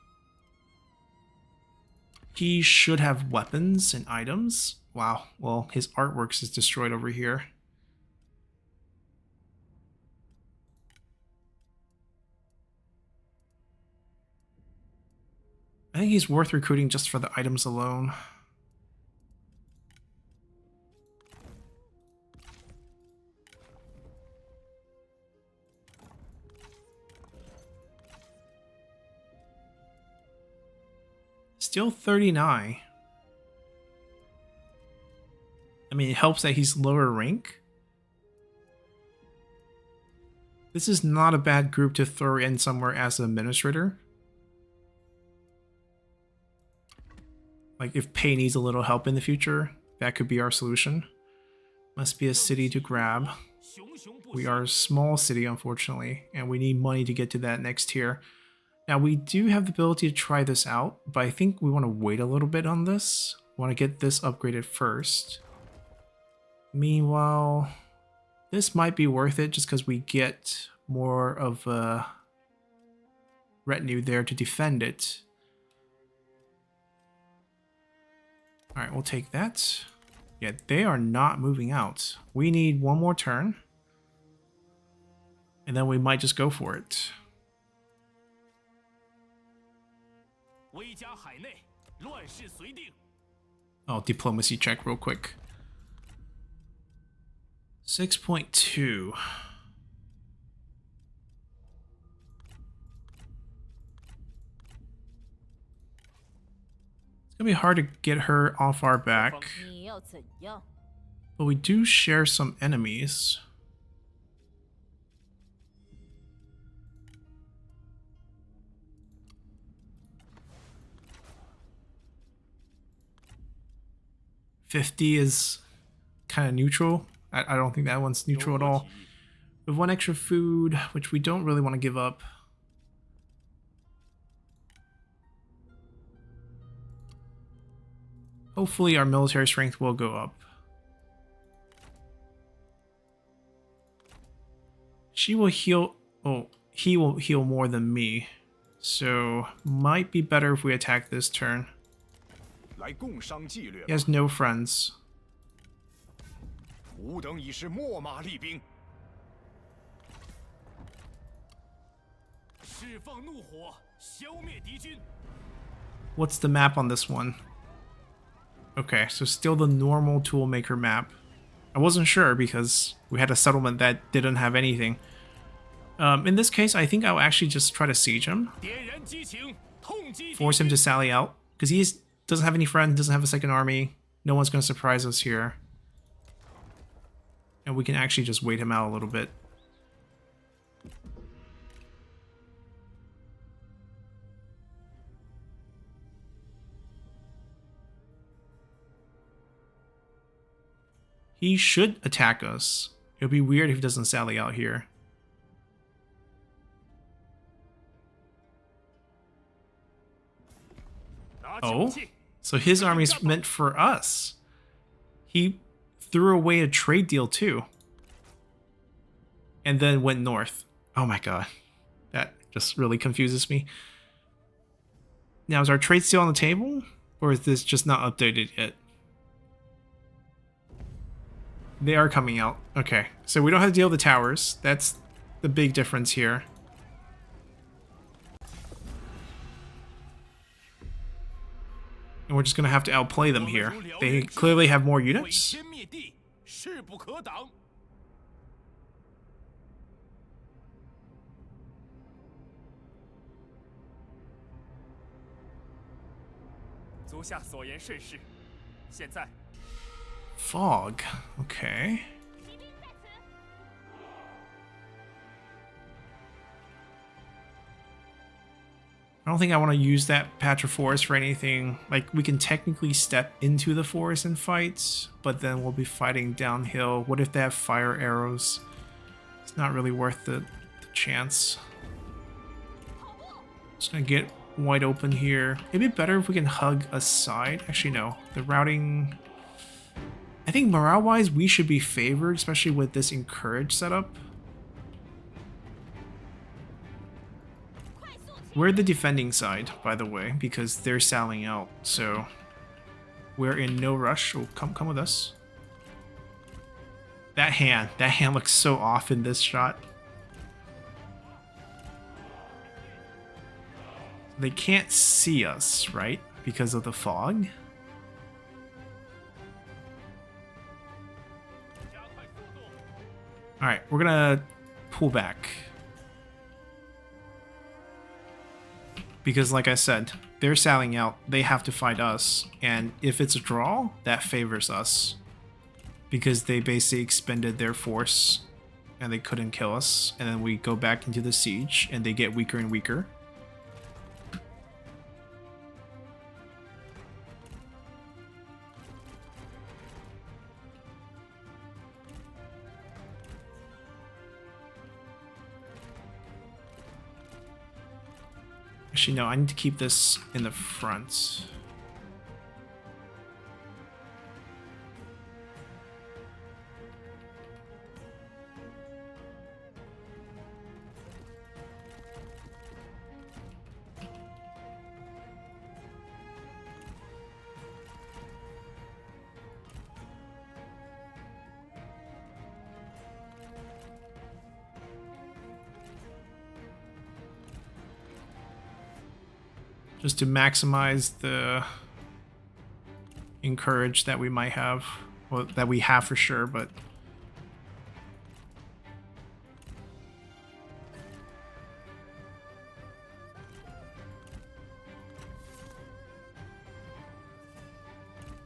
He should have weapons and items. Wow, well, his artworks is destroyed over here. I think he's worth recruiting just for the items alone. Still 39. I mean, it helps that he's lower rank. This is not a bad group to throw in somewhere as an administrator. Like, if Pei needs a little help in the future, that could be our solution. Must be a city to grab. We are a small city, unfortunately, and we need money to get to that next tier. Now, we do have the ability to try this out, but I think we want to wait a little bit on this. We want to get this upgraded first. Meanwhile, this might be worth it just because we get more of a retinue there to defend it. Alright, we'll take that. Yeah, they are not moving out. We need one more turn. And then we might just go for it. Oh, diplomacy check real quick. 6.2. It's gonna be hard to get her off our back. But we do share some enemies. $50 is kind of neutral. I don't think that one's neutral at all. We have one extra food, which we don't really want to give up. Hopefully our military strength will go up. She will heal... Oh, he will heal more than me. So, might be better if we attack this turn. He has no friends. What's the map on this one? Okay, so still the normal toolmaker map. I wasn't sure because we had a settlement that didn't have anything. In this case, I think I'll actually just try to siege him. Force him to sally out. Because he doesn't have any friends, doesn't have a second army. No one's going to surprise us here. And we can actually just wait him out a little bit. He should attack us. It would be weird if he doesn't sally out here. Oh, so his army's meant for us. He threw away a trade deal too. And then went north. Oh my god. That just really confuses me. Now, is our trade still on the table? Or is this just not updated yet? They are coming out. Okay, so we don't have to deal with the towers. That's the big difference here. And we're just going to have to outplay them here. They clearly have more units. Fog. Okay. I don't think I want to use that patch of forest for anything. Like, we can technically step into the forest and fight, but then we'll be fighting downhill. What if they have fire arrows? It's not really worth the chance. Just gonna get wide open here. It'd be better if we can hug a side. Actually, no. The routing... I think morale-wise, we should be favored, especially with this encourage setup. We're the defending side, by the way, because they're sallying out, so we're in no rush. Oh, come with us. That hand looks so off in this shot. They can't see us, right? Because of the fog. Alright, we're gonna pull back. Because like I said, they're sallying out, they have to fight us, and if it's a draw, that favors us. Because they basically expended their force, and they couldn't kill us, and then we go back into the siege, and they get weaker and weaker. Actually, no, I need to keep this in the front. Just to maximize the encourage that we might have. Well, that we have for sure, but...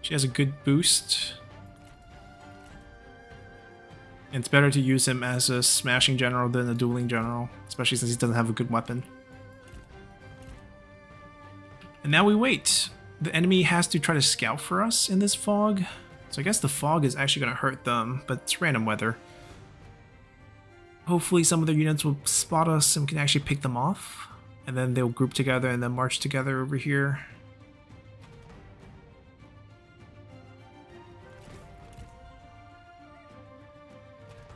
She has a good boost. And it's better to use him as a smashing general than a dueling general, especially since he doesn't have a good weapon. And now we wait. The enemy has to try to scout for us in this fog. So I guess the fog is actually going to hurt them, but it's random weather. Hopefully some of their units will spot us and we can actually pick them off. And then they'll group together and then march together over here.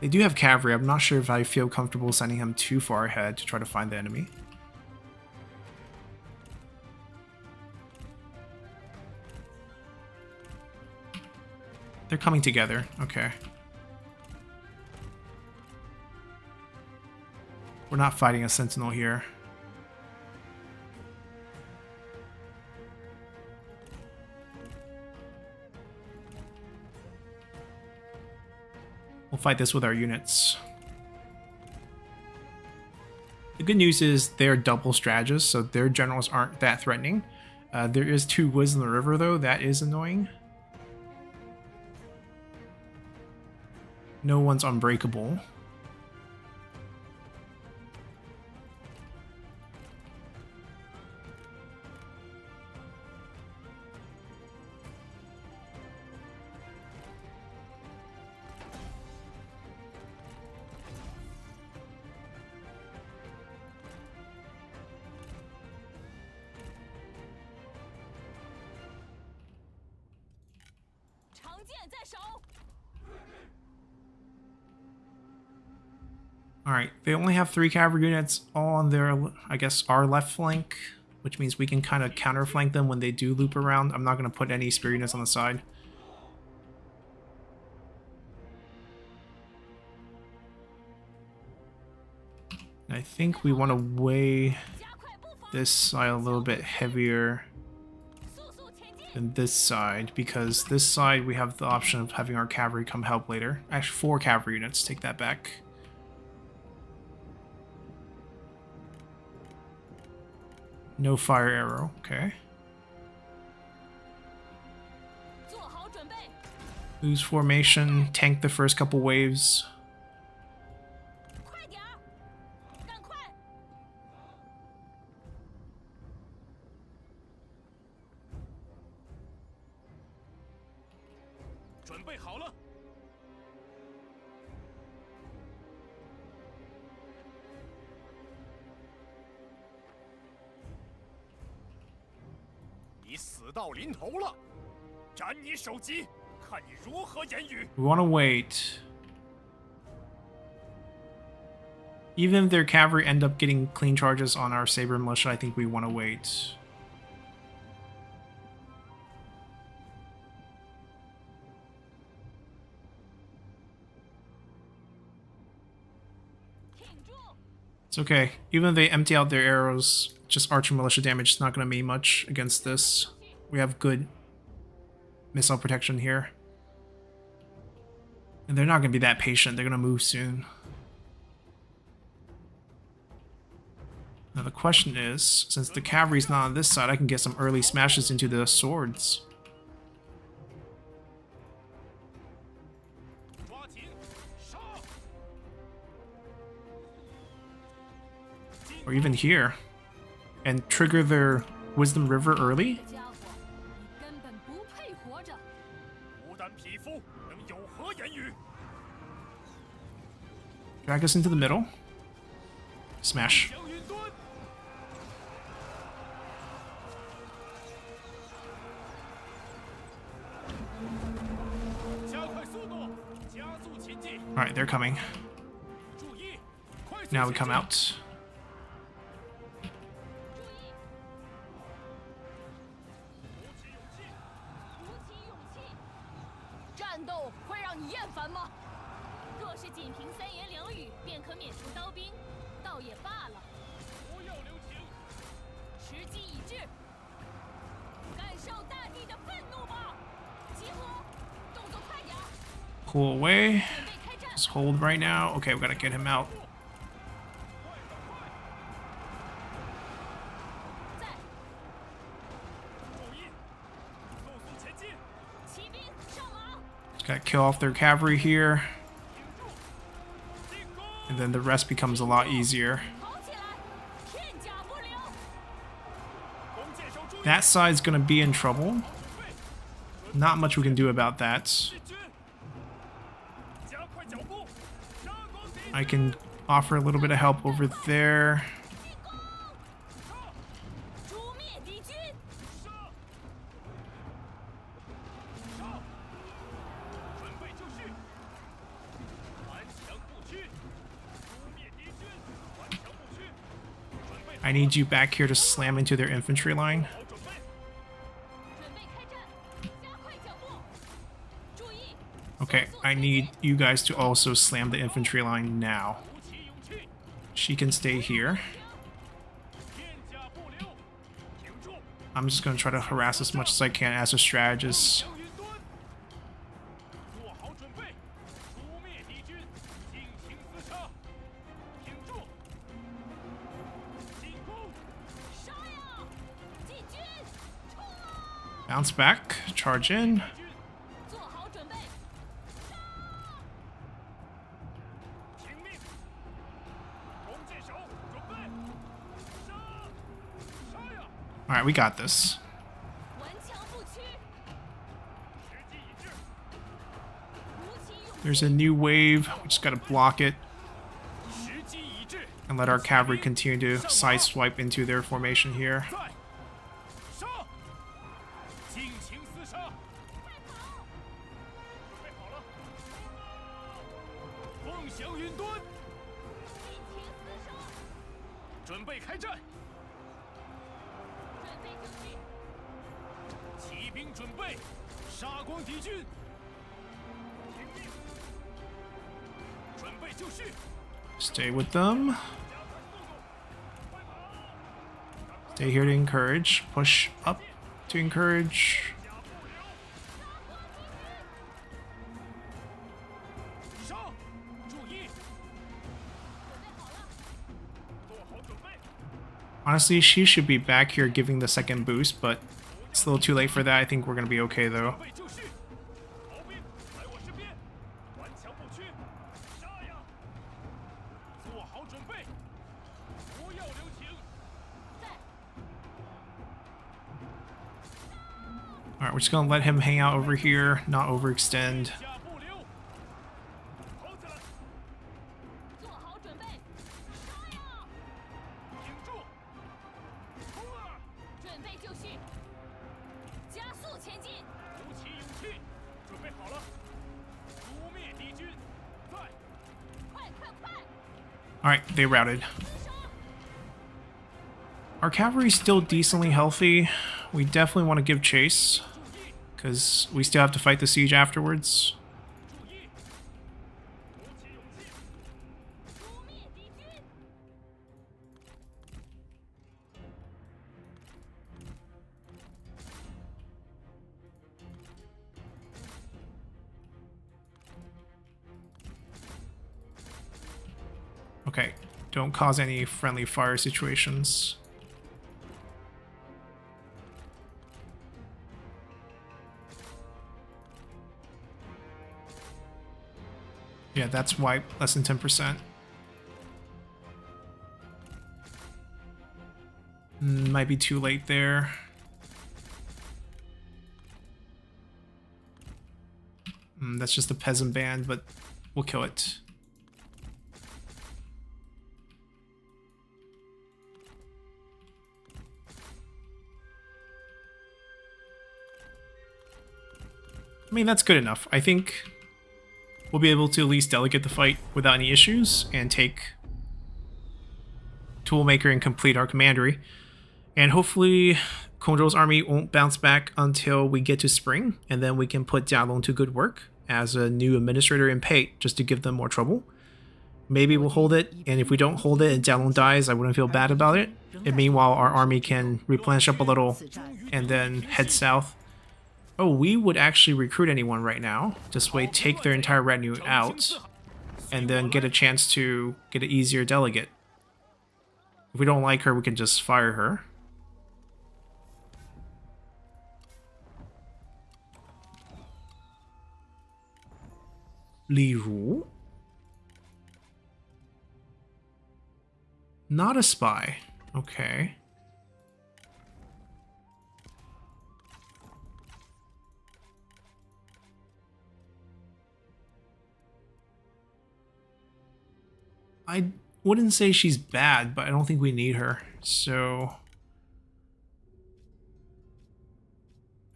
They do have cavalry. I'm not sure if I feel comfortable sending him too far ahead to try to find the enemy. They're coming together. Okay. We're not fighting a sentinel here. We'll fight this with our units. The good news is they're double strategists, so their generals aren't that threatening. There is 2 woods in the river, though. That is annoying. No one's unbreakable. Alright, they only have 3 cavalry units all on their, I guess, our left flank, which means we can kind of counterflank them when they do loop around. I'm not going to put any spear units on the side. I think we want to weigh this side a little bit heavier than this side, because this side we have the option of having our cavalry come help later. Actually, 4 cavalry units, take that back. No fire arrow, okay. Lose formation, tank the first couple waves. 准备好了。你死到临头了，斩你首级，看你如何言语。 We want to wait. Even if their cavalry end up getting clean charges on our Saber Militia, I think we want to wait. It's okay. Even if they empty out their arrows, just archer militia damage is not going to mean much against this. We have good missile protection here. And they're not going to be that patient. They're going to move soon. Now the question is, since the cavalry's not on this side, I can get some early smashes into the swords. Or even here. And trigger their Wisdom River early? Drag us into the middle. Smash. Alright, they're coming. Now we come out. Pull away. Just hold right now. Okay, we gotta get him out. Just gotta kill off their cavalry here. And then the rest becomes a lot easier. That side's gonna be in trouble. Not much we can do about that. I can offer a little bit of help over there. I need you back here to slam into their infantry line. Okay, I need you guys to also slam the infantry line now. She can stay here. I'm just going to try to harass as much as I can as a strategist. Bounce back, charge in. Alright, we got this. There's a new wave. We just gotta block it. And let our cavalry continue to sideswipe into their formation here. Stay with them. Stay here to encourage. Push up to encourage. Honestly, she should be back here giving the second boost, but it's a little too late for that. I think we're going to be okay, though. Alright, we're just gonna let him hang out over here, not overextend. 下不留，跑起来，做好准备，杀呀！挺住，冲啊！准备就绪，加速前进。鼓起勇气，准备好了，诛灭敌军，在，快快快！ Alright, they routed. Our cavalry's still decently healthy. We definitely want to give chase, 注意， because we still have to fight the siege afterwards. 注意，鼓起勇气，诛灭敌军。 Okay, don't cause any friendly fire situations. Yeah, that's why less than 10%. Might be too late there. That's just a peasant band, but we'll kill it. I mean, that's good enough. I think we'll be able to at least delegate the fight without any issues and take Toolmaker and complete our commandery. And hopefully Kongzhou's army won't bounce back until we get to spring, and then we can put Jialong to good work as a new administrator in Pei, just to give them more trouble. Maybe we'll hold it, and if we don't hold it and Jialong dies, I wouldn't feel bad about it. And meanwhile, our army can replenish up a little and then head south. Oh, we would actually recruit anyone right now. This way, take their entire retinue out, and then get a chance to get an easier delegate. If we don't like her, we can just fire her. Li Ru? Not a spy. Okay. I wouldn't say she's bad, but I don't think we need her. So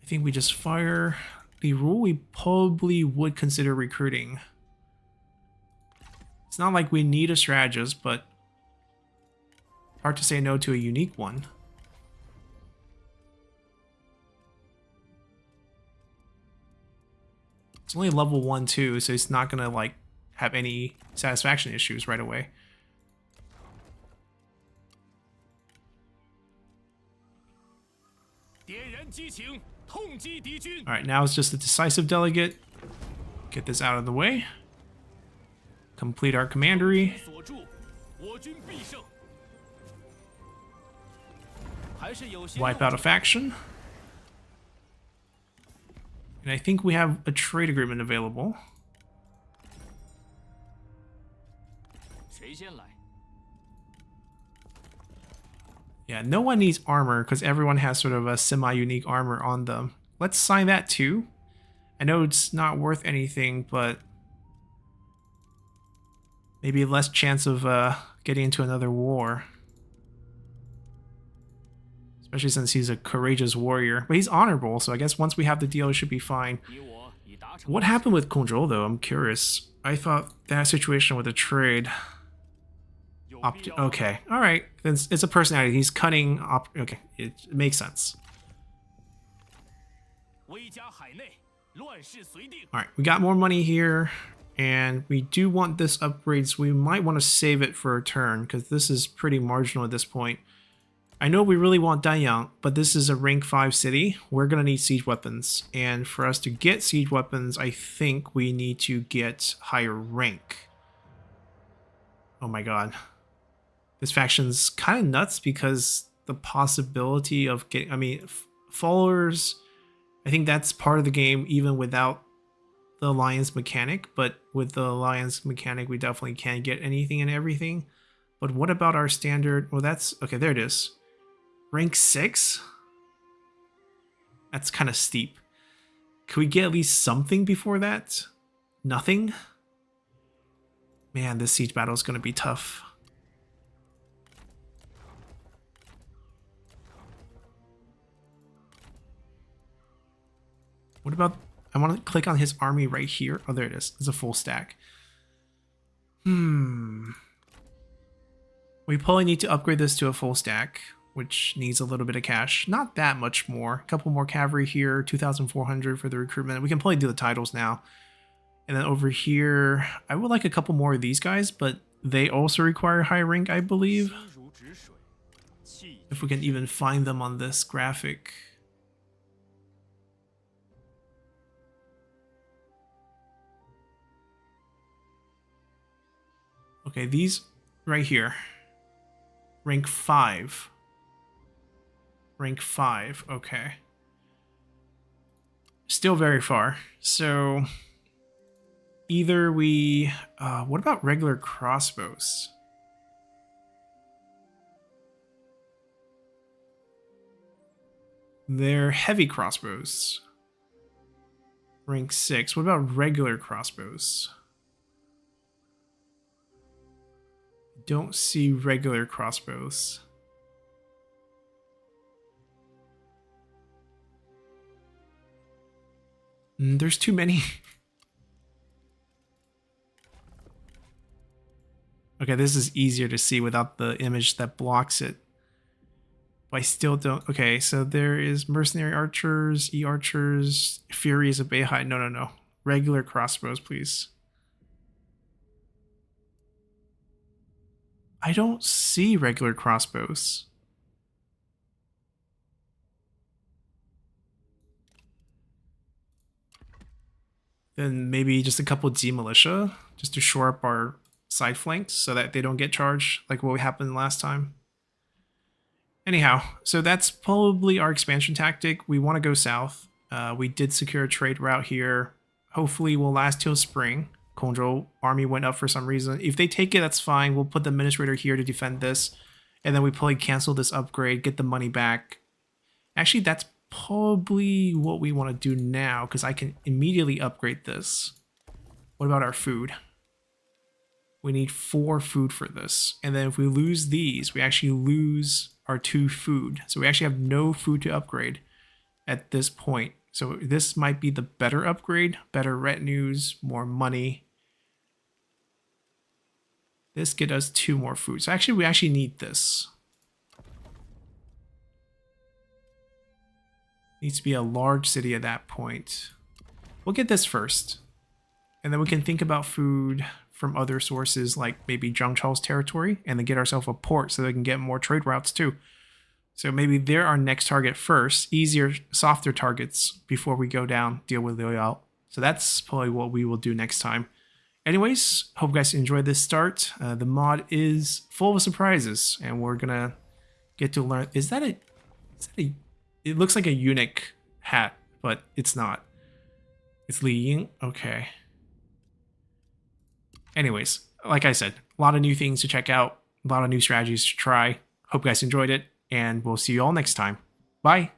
I think we just fire Li Ru. We probably would consider recruiting. It's not like we need a strategist, but hard to say no to a unique one. It's only level 1 too, so it's not gonna like have any satisfaction issues right away. Alright, now it's just a decisive delegate. Get this out of the way. Complete our commandery. Wipe out a faction. And I think we have a trade agreement available. Yeah, no one needs armor because everyone has sort of a semi-unique armor on them. Let's sign that too. I know it's not worth anything, but maybe less chance of getting into another war. Especially since he's a courageous warrior. But he's honorable, so I guess once we have the deal, it should be fine. What happened with Kongzhou, though? I'm curious. I thought that situation with the trade... Okay, alright. It's a personality. He's cunning. Okay, it makes sense. Alright, we got more money here. And we do want this upgrade, so we might want to save it for a turn, because this is pretty marginal at this point. I know we really want Danyang, but this is a rank 5 city. We're going to need siege weapons. And for us to get siege weapons, I think we need to get higher rank. Oh my god. This faction's kind of nuts because the possibility of getting... I mean, followers... I think that's part of the game even without the alliance mechanic. But with the alliance mechanic, we definitely can't get anything and everything. But what about our standard... Well, that's... Okay, there it is. Rank 6? That's kind of steep. Could we get at least something before that? Nothing? Man, this siege battle is going to be tough. What about... I want to click on his army right here. Oh, there it is. It's a full stack. We probably need to upgrade this to a full stack, which needs a little bit of cash. Not that much more. A couple more cavalry here, 2,400 for the recruitment. We can probably do the titles now. And then over here, I would like a couple more of these guys, but they also require high rank, I believe. If we can even find them on this graphic. Okay, these right here. Rank 5. Rank 5, okay. Still very far. So either we... what about regular crossbows? They're heavy crossbows. Rank 6. What about regular crossbows? Don't see regular crossbows. There's too many. Okay, this is easier to see without the image that blocks it. But I still don't... Okay, so there is mercenary archers, E-archers, Furies of Beihai. No. Regular crossbows, please. I don't see regular crossbows. Then maybe just a couple Z militia, just to shore up our side flanks so that they don't get charged like what happened last time. Anyhow, so that's probably our expansion tactic. We want to go south. We did secure a trade route here. Hopefully we'll last till spring. Control army went up for some reason. If they take it, that's fine. We'll put the administrator here to defend this. And then we probably cancel this upgrade, get the money back. Actually, that's probably what we want to do now, because I can immediately upgrade this. What about our food? We need 4 food for this. And then if we lose these, we actually lose our 2 food. So we actually have no food to upgrade at this point. So this might be the better upgrade, better retinues, more money. This get us 2 more food. So actually, we actually need this. Needs to be a large city at that point. We'll get this first. And then we can think about food from other sources like maybe Zhang Chao's territory and then get ourselves a port so they can get more trade routes too. So maybe they're our next target first. Easier, softer targets before we go down, deal with Liu Yao. So that's probably what we will do next time. Anyways, hope you guys enjoyed this start. The mod is full of surprises, and we're gonna get to learn. Is that a? It looks like a eunuch hat, but it's not. It's Li Ying. Okay. Anyways, like I said, a lot of new things to check out, a lot of new strategies to try. Hope you guys enjoyed it, and we'll see you all next time. Bye.